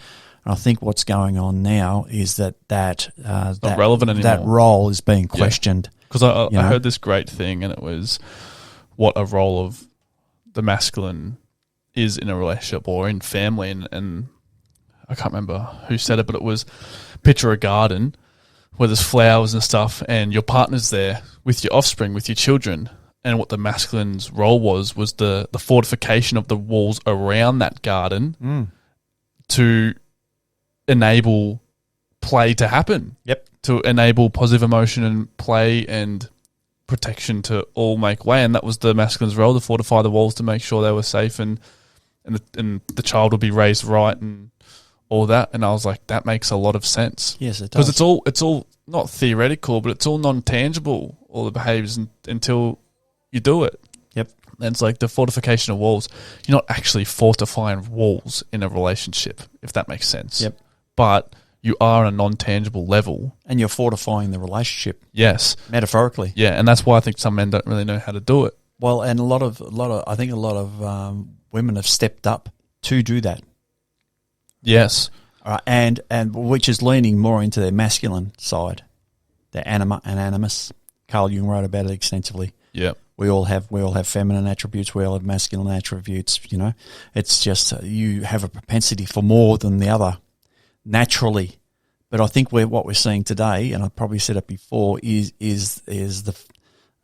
And I think what's going on now is that
not relevant anymore.
That role is being questioned.
Because I heard this great thing and it was what a role of the masculine is in a relationship or in family. And I can't remember who said it, but it was picture a garden where there's flowers and stuff and your partner's there with your offspring, with your children. And what the masculine's role was the fortification of the walls around that garden to enable play to happen.
Yep.
To enable positive emotion and play and protection to all make way. And that was the masculine's role, to fortify the walls, to make sure they were safe and the child would be raised right and all that. And I was like, that makes a lot of sense.
Yes, it does.
Because it's all not theoretical, but it's all non-tangible, all the behaviours until you do it.
Yep.
And it's like the fortification of walls. You're not actually fortifying walls in a relationship, if that makes sense.
Yep.
But you are on a non-tangible level.
And you're fortifying the relationship.
Yes.
Metaphorically.
Yeah, and that's why I think some men don't really know how to do it.
Well, and I think a lot of women have stepped up to do that.
Yes.
And which is leaning more into their masculine side, their anima and animus. Carl Jung wrote about it extensively.
Yeah.
We all have feminine attributes. We all have masculine attributes. You know, it's just you have a propensity for more than the other naturally. But I think what we're seeing today, and I probably said it before, is the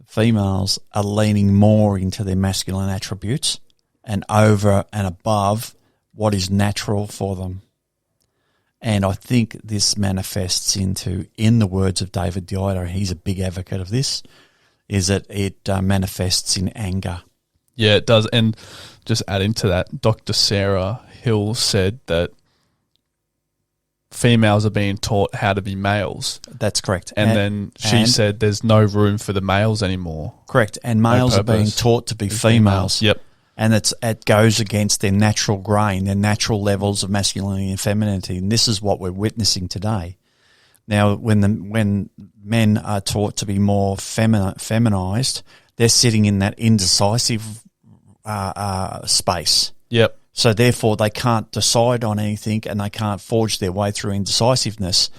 females are leaning more into their masculine attributes and over and above what is natural for them. And I think this manifests into, in the words of David Dieter, he's a big advocate of this, is that it manifests in anger.
Yeah, it does. And just adding to that, Dr. Sarah Hill said that females are being taught how to be males.
That's correct.
And then she said there's no room for the males anymore.
Correct. And males are being taught to be females.
Yep.
And it goes against their natural grain, their natural levels of masculinity and femininity. And this is what we're witnessing today. Now, when men are taught to be more feminized, they're sitting in that indecisive space.
Yep.
So therefore, they can't decide on anything, and they can't forge their way through indecisiveness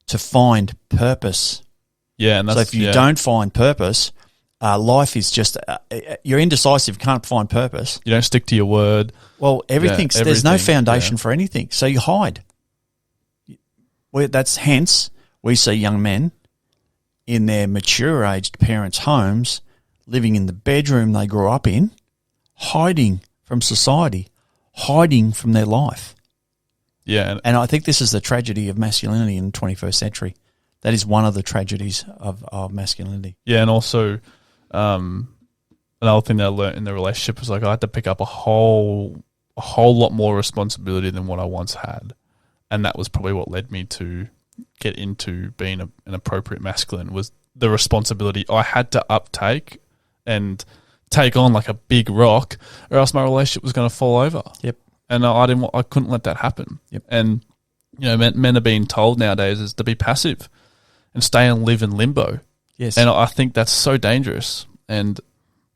to find purpose.
Yeah, and that's,
so if you don't find purpose, life is just you're indecisive, can't find purpose.
You don't stick to your word.
Well, there's no foundation for anything, so you hide. That's hence we see young men in their mature-aged parents' homes, living in the bedroom they grew up in, hiding from society, hiding from their life.
Yeah.
And I think this is the tragedy of masculinity in the 21st century. That is one of the tragedies of masculinity.
Yeah, and also another thing that I learned in the relationship was like I had to pick up a whole lot more responsibility than what I once had. And that was probably what led me to get into being an appropriate masculine, was the responsibility I had to uptake and take on like a big rock, or else my relationship was going to fall over.
Yep.
And I couldn't let that happen.
Yep.
And men are being told nowadays is to be passive and stay and live in limbo.
Yes.
And I think that's so dangerous, and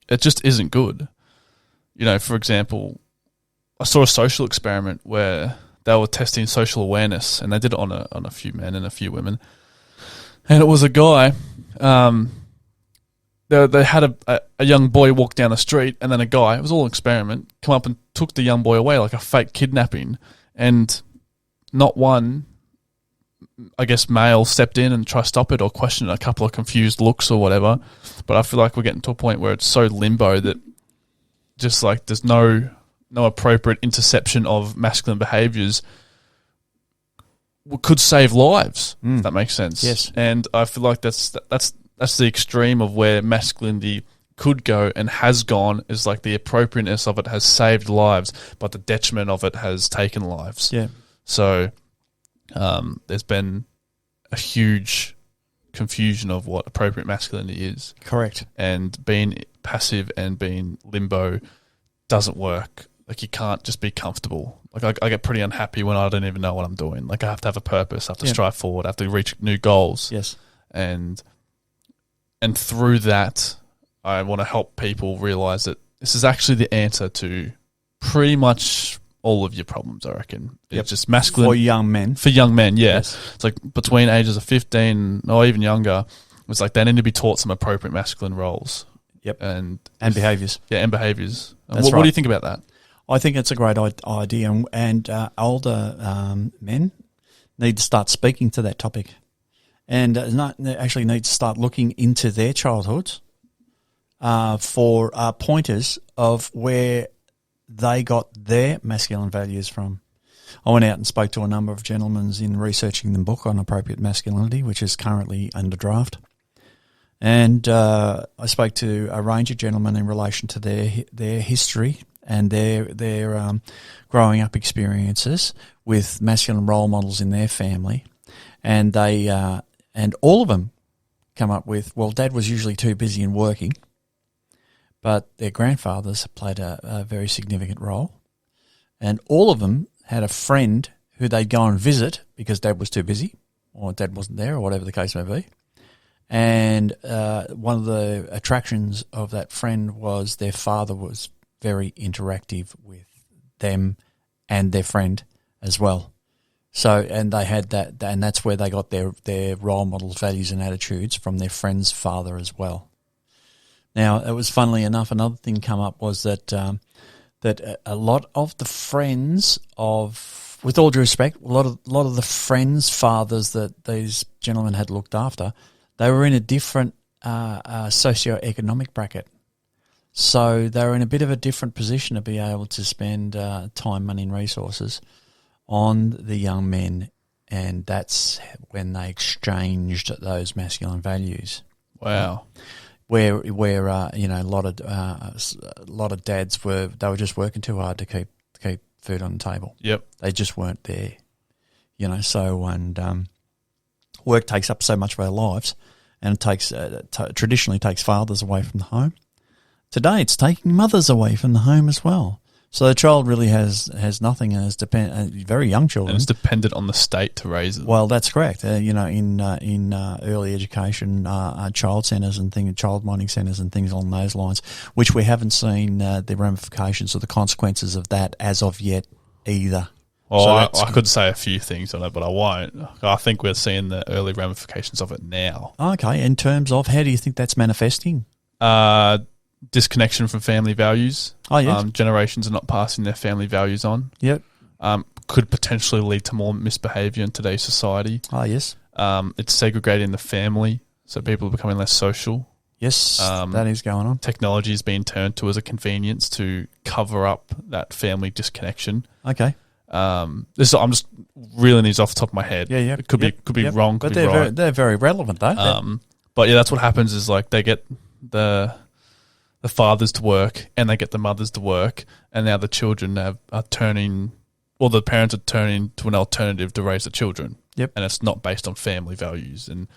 it just isn't good. For example, I saw a social experiment where they were testing social awareness, and they did it on a few men and a few women. And it was a guy. They had a young boy walk down the street, and then a guy, it was all an experiment, come up and took the young boy away like a fake kidnapping. And not one, I guess, male stepped in and tried to stop it or question it, a couple of confused looks or whatever. But I feel like we're getting to a point where it's so limbo that just like there's no appropriate interception of masculine behaviours could save lives, if that makes sense.
Yes.
And I feel like that's the extreme of where masculinity could go and has gone, is like the appropriateness of it has saved lives, but the detriment of it has taken lives.
Yeah.
So there's been a huge confusion of what appropriate masculinity is.
Correct.
And being passive and being limbo doesn't work. Like, you can't just be comfortable. Like, I get pretty unhappy when I don't even know what I'm doing. Like, I have to have a purpose. I have to strive forward. I have to reach new goals.
Yes.
And through that, I want to help people realize that this is actually the answer to pretty much all of your problems, I reckon. It's just masculine.
For young men.
For young men, yeah.
Yes.
It's like between ages of 15 or even younger, it's like they need to be taught some appropriate masculine roles.
Yep.
And
behaviours.
Yeah, and behaviours.
That's
What do you think about that?
I think it's a great idea, and older men need to start speaking to that topic, and they actually need to start looking into their childhoods for pointers of where they got their masculine values from. I went out and spoke to a number of gentlemen in researching the book on appropriate masculinity, which is currently under draft. And I spoke to a range of gentlemen in relation to their history and their growing up experiences with masculine role models in their family. And they and all of them come up with, well, Dad was usually too busy and working, but their grandfathers played a very significant role. And all of them had a friend who they'd go and visit because Dad was too busy or Dad wasn't there or whatever the case may be. And one of the attractions of that friend was their father was very interactive with them and their friend as well. So, and they had that, and that's where they got their role models, values and attitudes from their friend's father as well. Now, it was funnily enough, another thing come up was that that a lot of the friends of, with all due respect, a lot of the friends' fathers that these gentlemen had looked after, they were in a different socio-economic bracket. So they were in a bit of a different position to be able to spend time, money and resources on the young men, and that's when they exchanged those masculine values.
Wow.
Where a lot of dads were just working too hard to keep food on the table.
Yep.
They just weren't there. So work takes up so much of our lives, and it takes traditionally takes fathers away from the home. Today, it's taking mothers away from the home as well. So the child really has nothing, and is very young children.
And it's dependent on the state to raise them.
Well, that's correct. In early education, child centres and child minding centres and things along those lines, which we haven't seen the ramifications or the consequences of that as of yet either.
Well, so I could say a few things on it, but I won't. I think we're seeing the early ramifications of it now.
Okay, in terms of how do you think that's manifesting?
Disconnection from family values.
Oh, yes.
Generations are not passing their family values on.
Yep.
Could potentially lead to more misbehaviour in today's society.
Oh, yes.
It's segregating the family, so people are becoming less social.
Yes, that is going on.
Technology is being turned to as a convenience to cover up that family disconnection.
Okay.
I'm just reeling these off the top of my head.
Yeah.
It could be wrong,
but
could be right.
They're very relevant though.
But yeah, that's what happens is like they get the fathers to work and they get the mothers to work, and now the children the parents are turning to an alternative to raise the children.
Yep.
And it's not based on family values, and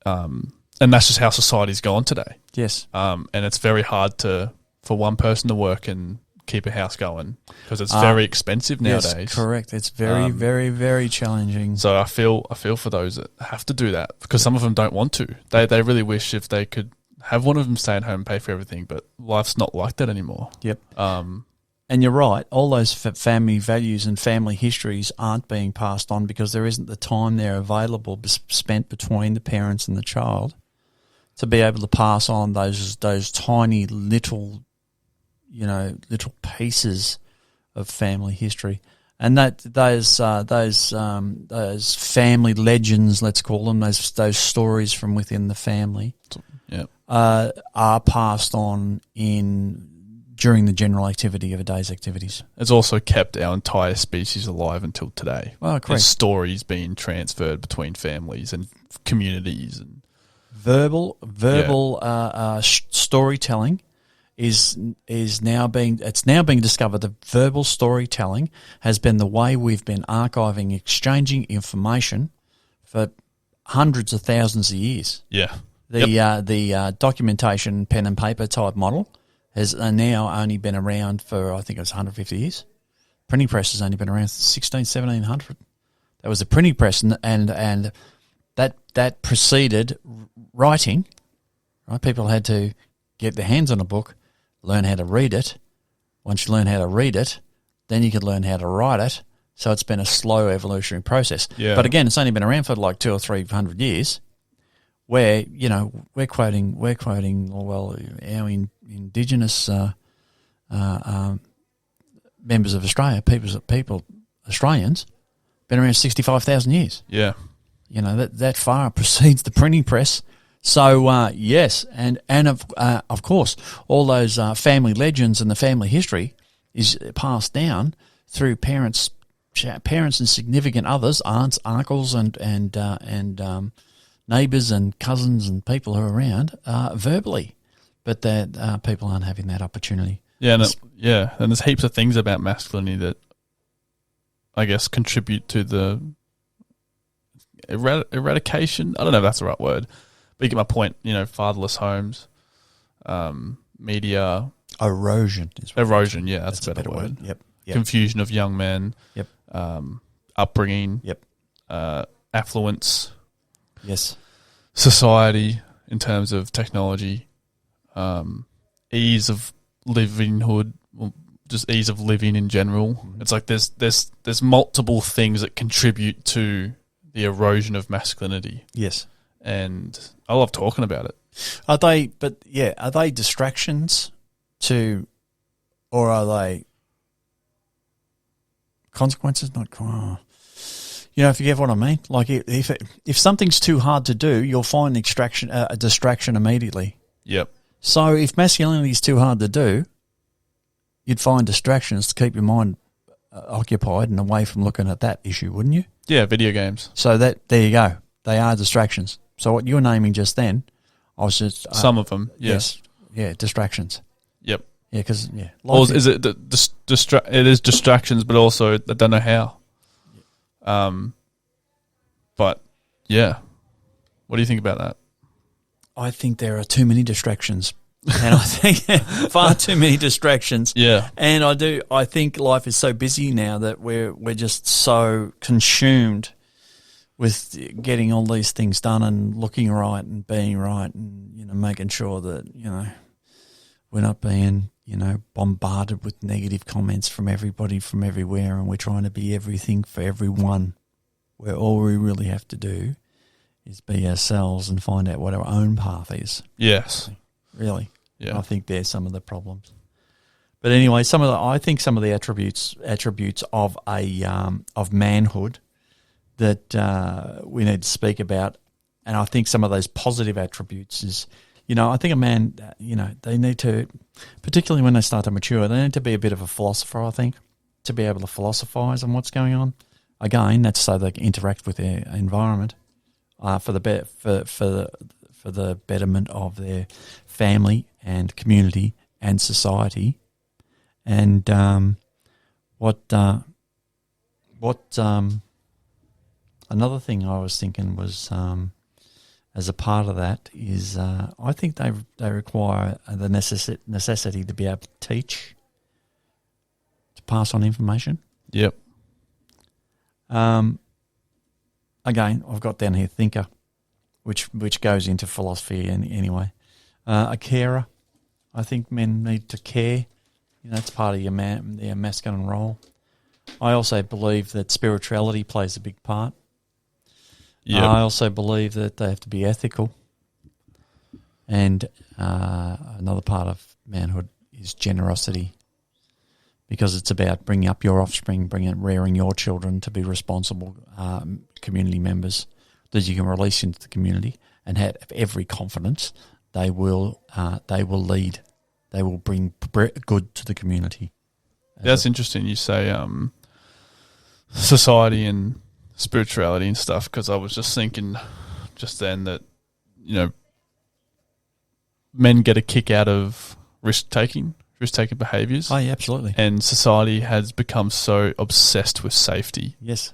that's just how society's gone today.
Yes.
And it's very hard for one person to work and keep a house going because it's very expensive nowadays.
Yes, correct. It's very, very, very challenging.
So I feel for those that have to do that because some of them don't want to. They really wish if they could have one of them stay at home and pay for everything, but life's not like that anymore.
Yep. And you're right. All those family values and family histories aren't being passed on because there isn't the time there available spent between the parents and the child to be able to pass on those tiny little pieces of family history, and those family legends, let's call them, those stories from within the family, are passed on during the general activity of a day's activities.
It's also kept our entire species alive until today.
Well, correct.
There's stories being transferred between families and communities, and
verbal storytelling is now being discovered that verbal storytelling has been the way we've been archiving, exchanging information for hundreds of thousands of years.
Yeah.
The documentation pen and paper type model has now only been around for, I think it was 150 years. Printing press has only been around 1700. That was a printing press, and that preceded writing. Right, people had to get their hands on a book, learn how to read it. Once you learn how to read it, then you could learn how to write it. So it's been a slow evolutionary process.
Yeah.
But again, it's only been around for like 200 or 300 years. where, we're quoting, well, our Indigenous members of Australia, Australians, been around 65,000 years.
Yeah.
That far precedes the printing press. So, yes, and of course, all those family legends and the family history is passed down through parents and significant others, aunts, uncles, and neighbours and cousins and people who are around verbally, but that people aren't having that opportunity.
Yeah, and there's heaps of things about masculinity that I guess contribute to the eradication. I don't know if that's the right word, but you get my point. Fatherless homes, media
erosion.
Erosion, yeah, that's a better word.
Yep.
Confusion of young men.
Yep.
Upbringing.
Yep.
Affluence.
Yes.
Society in terms of technology, ease of livinghood, just ease of living in general. Mm-hmm. It's like there's multiple things that contribute to the erosion of masculinity.
Yes.
And I love talking about it.
Are they distractions or are they consequences? Not, if you get what I mean. Like if something's too hard to do, you'll find a distraction immediately.
Yep.
So if masculinity is too hard to do, you'd find distractions to keep your mind occupied and away from looking at that issue, wouldn't you?
Yeah, video games.
So there you go. They are distractions. So what you're naming just then, I was just
some of them.
Yes. Yeah, distractions.
Yep.
Yeah, because
Or is it it is distractions, but also I don't know how. But yeah, what do you think about that?
I think there are too many distractions, and I think far too many distractions.
Yeah,
and I think life is so busy now that we're just so consumed with getting all these things done and looking right and being right and making sure that we're not being bombarded with negative comments from everybody from everywhere, and we're trying to be everything for everyone, where all we really have to do is be ourselves and find out what our own path is.
Yes.
Really.
Yeah.
I think there's some of the problems. But anyway, I think some of the attributes of of manhood that we need to speak about, and I think some of those positive attributes is, I think a man, they need to, particularly when they start to mature, they need to be a bit of a philosopher, I think, to be able to philosophize on what's going on. Again, that's so they can interact with their environment for the betterment of their family and community and society. And another thing I was thinking was, as a part of that is, I think they require the necessity to be able to teach, to pass on information.
Yep.
Again, I've got down here thinker, which goes into philosophy anyway. A carer. I think men need to care. That's part of their masculine role. I also believe that spirituality plays a big part.
Yep.
I also believe that they have to be ethical. And another part of manhood is generosity, because it's about bringing up your offspring, rearing your children to be responsible community members that you can release into the community and have every confidence they will lead. They will bring good to the community.
That's interesting. You say society and spirituality and stuff, because I was just thinking just then that men get a kick out of risk-taking behaviours.
Oh, yeah, absolutely.
And society has become so obsessed with safety.
Yes.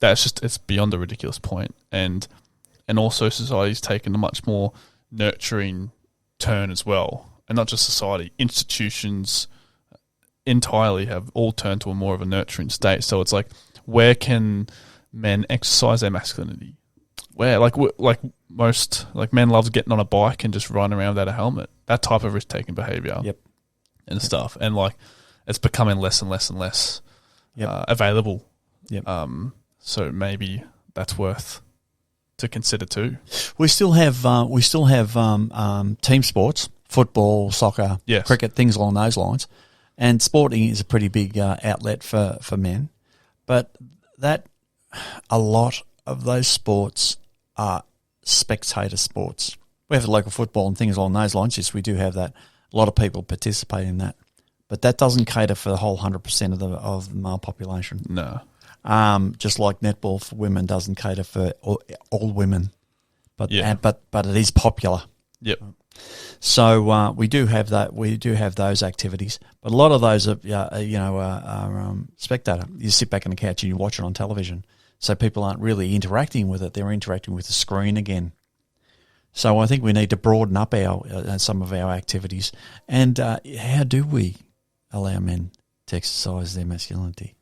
It's beyond a ridiculous point. And also society's taken a much more nurturing turn as well. And not just society, institutions entirely have all turned to a more of a nurturing state. So it's like, where can men exercise their masculinity? Where, most men love getting on a bike and just riding around without a helmet. That type of risk-taking behaviour.
Yep.
And stuff. And it's becoming less and less and less
yep.
Available.
Yep.
So maybe that's worth to consider too.
We still have team sports, football, soccer,
Yes.
cricket, things along those lines, and sporting is a pretty big outlet for men. But a lot of those sports are spectator sports. We have local football and things along those lines. Yes, we do have that. A lot of people participate in that, but that doesn't cater for the whole 100% of the male population.
No.
Just like netball for women doesn't cater for all women, but
Yeah.
but it is popular.
Yep.
So we do have that. We do have those activities, but a lot of those are spectator. You sit back on the couch and you watch it on television. So people aren't really interacting with it; they're interacting with the screen again. So I think we need to broaden up our some of our activities. And how do we allow men to exercise their masculinity?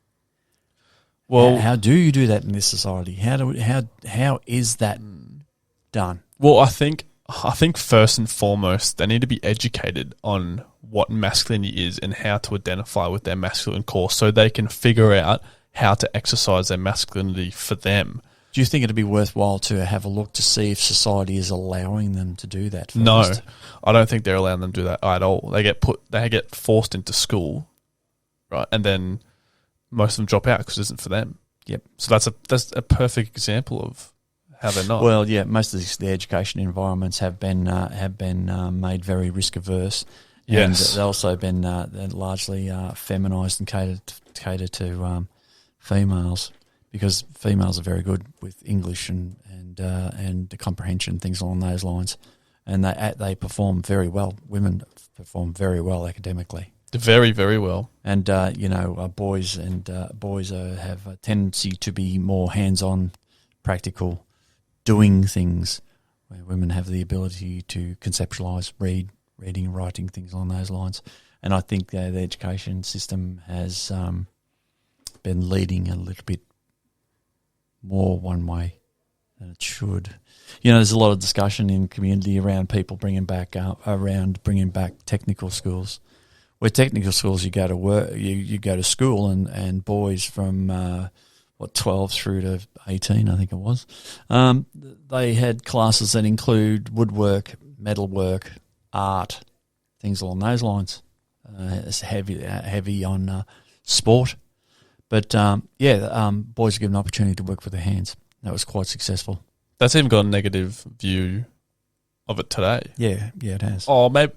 Well,
how do you do that in this society? How is that done?
Well, I think first and foremost, they need to be educated on what masculinity is and how to identify with their masculine core so they can figure out how to exercise their masculinity for them.
Do you think it'd be worthwhile to have a look to see if society is allowing them to do that first?
No, I don't think they're allowing them to do that at all. They get forced into school, right? And then most of them drop out because it isn't for them.
Yep.
So that's a perfect example of how they're not.
Well, yeah, most of the education environments have been made very risk averse.
Yes.
And they've also been largely feminised and catered to females, because females are very good with English and the comprehension, things along those lines, and they perform very well. Women perform very well academically.
Very, very well.
And boys have a tendency to be more hands-on, practical, doing things, where women have the ability to conceptualise, reading, writing, things along those lines. And I think the education system has been leading a little bit more one way than it should. There's a lot of discussion in community around people bringing back technical schools. Where technical schools, you go to work, you go to school, and boys from 12 through to 18, I think it was, they had classes that include woodwork, metalwork, art, things along those lines. It's heavy on sport. But, boys are given an opportunity to work with their hands. That was quite successful.
That's even got a negative view of it today.
Yeah, it has.
Oh, maybe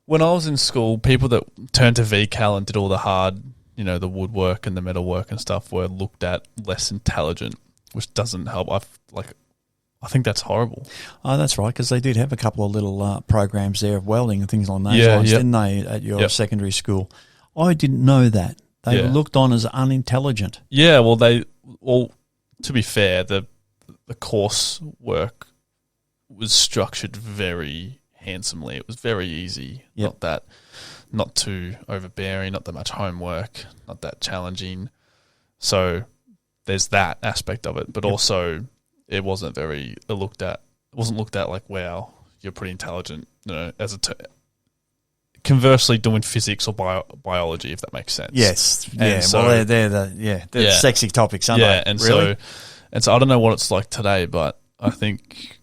when I was in school, people that turned to VCAL and did all the hard, the woodwork and the metalwork and stuff were looked at less intelligent, which doesn't help. I think that's horrible.
Oh, that's right, because they did have a couple of little programs there of welding and things along those lines, didn't they, at your secondary school? I didn't know that. They were looked on as unintelligent.
Yeah, well, to be fair, the course work was structured very handsomely. It was very easy.
Yep.
Not too overbearing, not that much homework, not that challenging. So there's that aspect of it, but also it wasn't looked at like, wow, you're pretty intelligent, conversely doing physics or biology, if that makes sense.
Yes.
And
yeah.
so,
well, they're the sexy topics, aren't they?
Yeah, and
really?
so I don't know what it's like today, but I think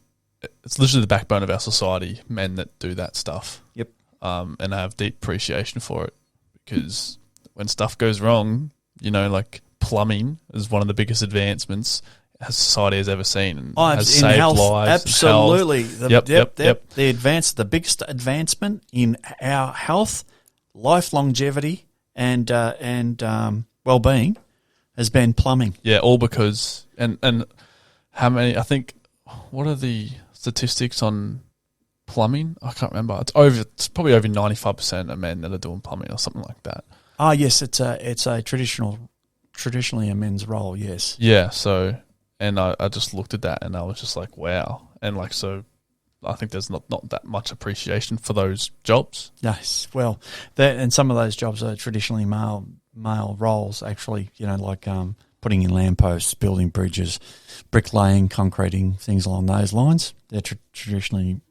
it's literally the backbone of our society, men that do that stuff.
Yep.
And I have deep appreciation for it, because when stuff goes wrong, like plumbing is one of the biggest advancements society has ever seen, and has saved
health,
lives.
Absolutely.
Yep.
The biggest advancement in our health, life longevity, and well-being has been plumbing.
Yeah, all because and how many? I think, what are the statistics on plumbing? I can't remember. It's probably over 95% of men that are doing plumbing or something like that.
Ah, yes, it's a traditionally a men's role. Yes.
Yeah. So, and I just looked at that and I was just like, wow. And so I think there's not that much appreciation for those jobs.
Yes. Well, and some of those jobs are traditionally male roles. Actually, like putting in lampposts, building bridges, bricklaying, concreting, things along those lines. They're traditionally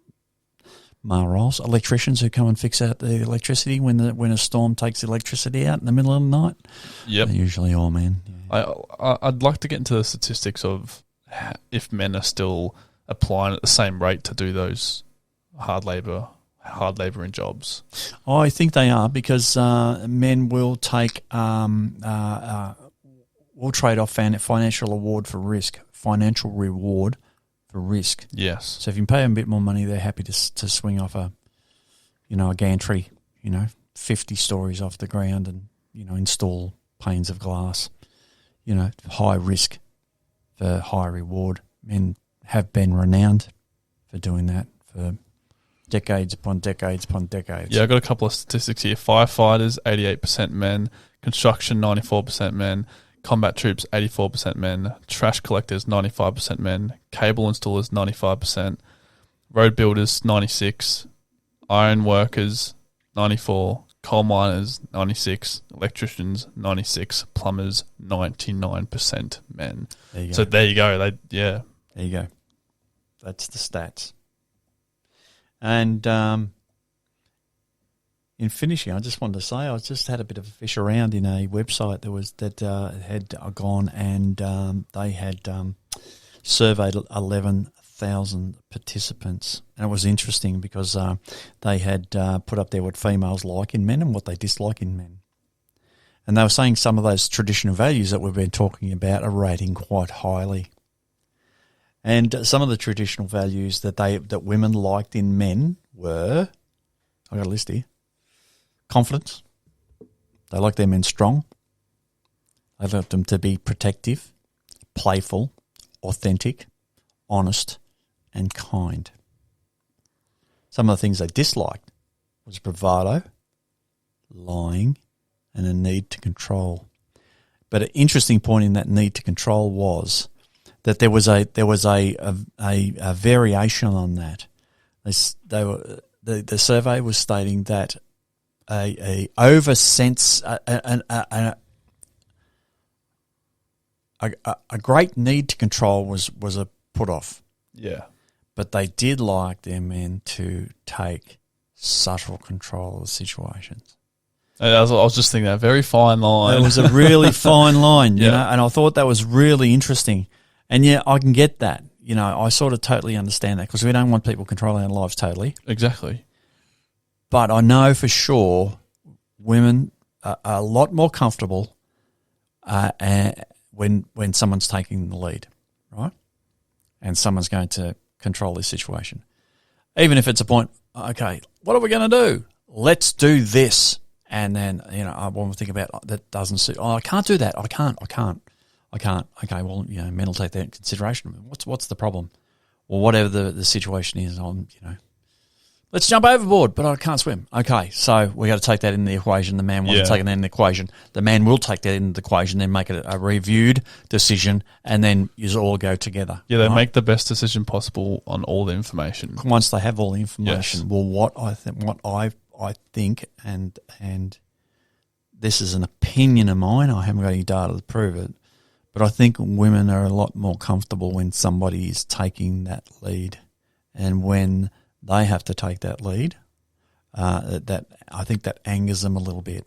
male roles. Electricians who come and fix out the electricity when a storm takes the electricity out in the middle of the night.
Yep.
They're usually all men.
Yeah. I'd like to get into the statistics of if men are still applying at the same rate to do those hard labouring jobs.
I think they are, because men will take will trade off financial reward for risk. Financial reward for risk.
Yes.
So if you can pay them a bit more money, they're happy to swing off a gantry, 50 stories off the ground and, install panes of glass. High risk for high reward. Men have been renowned for doing that for decades upon decades upon decades.
Yeah, I've got a couple of statistics here. Firefighters, 88% men. Construction, 94% men. Combat troops, 84% men. Trash collectors, 95% men. Cable installers, 95%. Road builders, 96%. Iron workers, 94%. Coal miners, 96%. Electricians, 96%. Plumbers, 99% men.
There you go.
So there you go.
There you go. That's the stats. And in finishing, I just wanted to say I just had a bit of a fish around in a website that had gone and they had surveyed 11,000 participants. And it was interesting because they had put up there what females like in men and what they dislike in men. And they were saying some of those traditional values that we've been talking about are rating quite highly. And some of the traditional values that women liked in men were, I got a list here: confidence. They like their men strong. They like them to be protective, playful, authentic, honest, and kind. Some of the things they disliked was bravado, lying, and a need to control. But an interesting point in that need to control was that there was a variation on that. The survey was stating that a great need to control was a put off.
Yeah.
But they did like their men to take subtle control of situations.
I was just thinking that very fine line.
It was a really fine line,
Yeah.
and I thought that was really interesting. And yeah, I can get that. I sort of totally understand that because we don't want people controlling our lives totally.
Exactly.
But I know for sure women are a lot more comfortable when someone's taking the lead, right? And someone's going to control this situation. Even if it's a point, okay, what are we going to do? Let's do this. And then, I want to think about that doesn't suit. Oh, I can't do that. I can't. Okay, well, men will take that into consideration. What's the problem? Well, whatever the situation is, let's jump overboard, but I can't swim. Okay, so we got to take that into the equation. The man wants to take that into the equation. The man will take that into the equation, then make it a reviewed decision, and then you all go together.
Yeah, they make the best decision possible on all the information.
Once they have all the information,
Yes.
well, what I think, and this is an opinion of mine, I haven't got any data to prove it, but I think women are a lot more comfortable when somebody is taking that lead, and when they have to take that lead, that I think that angers them a little bit.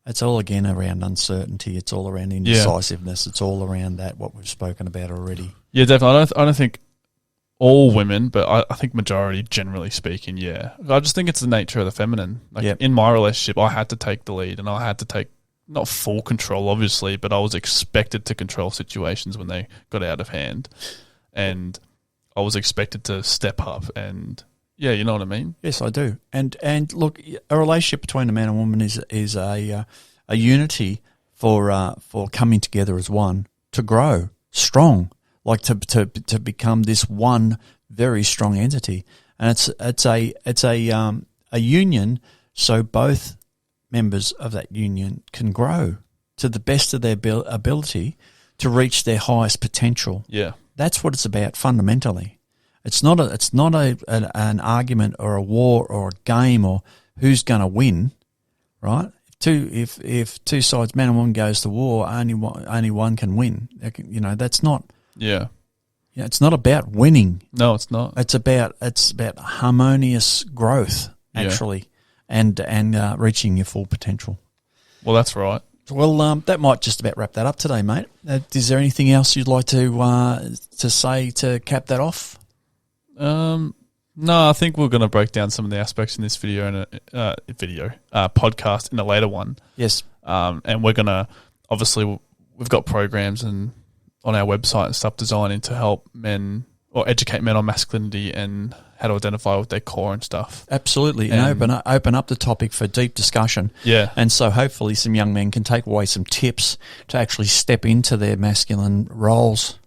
It's all again around uncertainty. It's all around indecisiveness. Yeah. It's all around that what we've spoken about already.
Yeah, definitely. I don't think all women, but I think majority, generally speaking, yeah. I just think it's the nature of the feminine. In my relationship, I had to take the lead, and I had to take not full control, obviously, but I was expected to control situations when they got out of hand, and I was expected to step up. And yeah, you know what I mean.
Yes, I do. And look, a relationship between a man and woman is a unity for coming together as one to grow strong. Like to become this one very strong entity, and it's a union, so both members of that union can grow to the best of their ability to reach their highest potential.
Yeah,
that's what it's about fundamentally. It's not an argument or a war or a game or who's going to win, right? If two sides, man and woman, goes to war, only one can win. That's not.
Yeah.
Yeah, it's not about winning.
No, it's not.
It's about harmonious growth, actually, and reaching your full potential.
Well, that's right.
Well, that might just about wrap that up today, mate. Is there anything else you'd like to say to cap that off?
No, I think we're going to break down some of the aspects in this podcast in a later one.
Yes.
And we're going to, obviously, we've got programs and on our website and stuff designed to help men or educate men on masculinity and how to identify with their core and stuff.
Absolutely, and open up the topic for deep discussion.
Yeah.
And so hopefully some young men can take away some tips to actually step into their masculine roles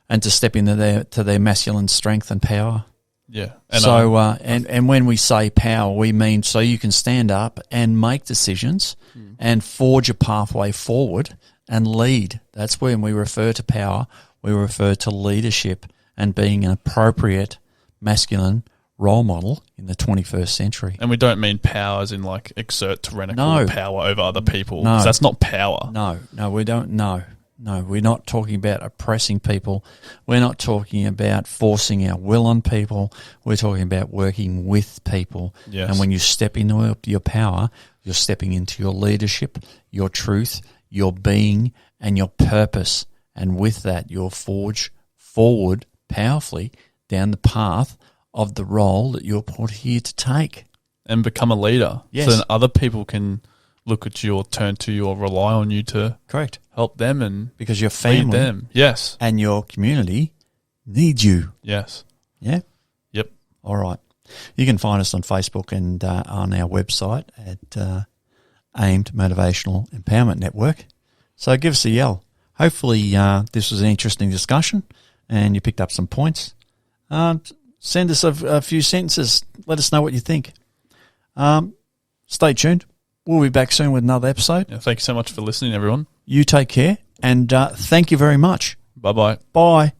and to step into their masculine strength and power.
Yeah.
And when we say power, we mean so you can stand up and make decisions and forge a pathway forward and lead. That's when we refer to power. We refer to leadership and being an appropriate masculine role model in the 21st century.
And we don't mean power as in like exert tyrannical power over other people.
No.
That's not power.
No, we don't. No, we're not talking about oppressing people. We're not talking about forcing our will on people. We're talking about working with people.
Yes.
And when you step into your power, you're stepping into your leadership, your truth, your being, and your purpose. And with that, you'll forge forward powerfully down the path of the role that you're put here to take.
And become a leader.
Yes.
So then other people can look at you or turn to you or rely on you to
Correct.
help them and
because your
lead
family
them. Yes.
and your community need you.
Yes.
Yeah?
Yep.
All right. You can find us on Facebook and on our website at Aimed Motivational Empowerment Network. So give us a yell. Hopefully this was an interesting discussion and you picked up some points. Send us a few sentences. Let us know what you think. Stay tuned. We'll be back soon with another episode.
Yeah, thank you so much for listening, everyone.
You take care, and thank you very much.
Bye-bye.
Bye.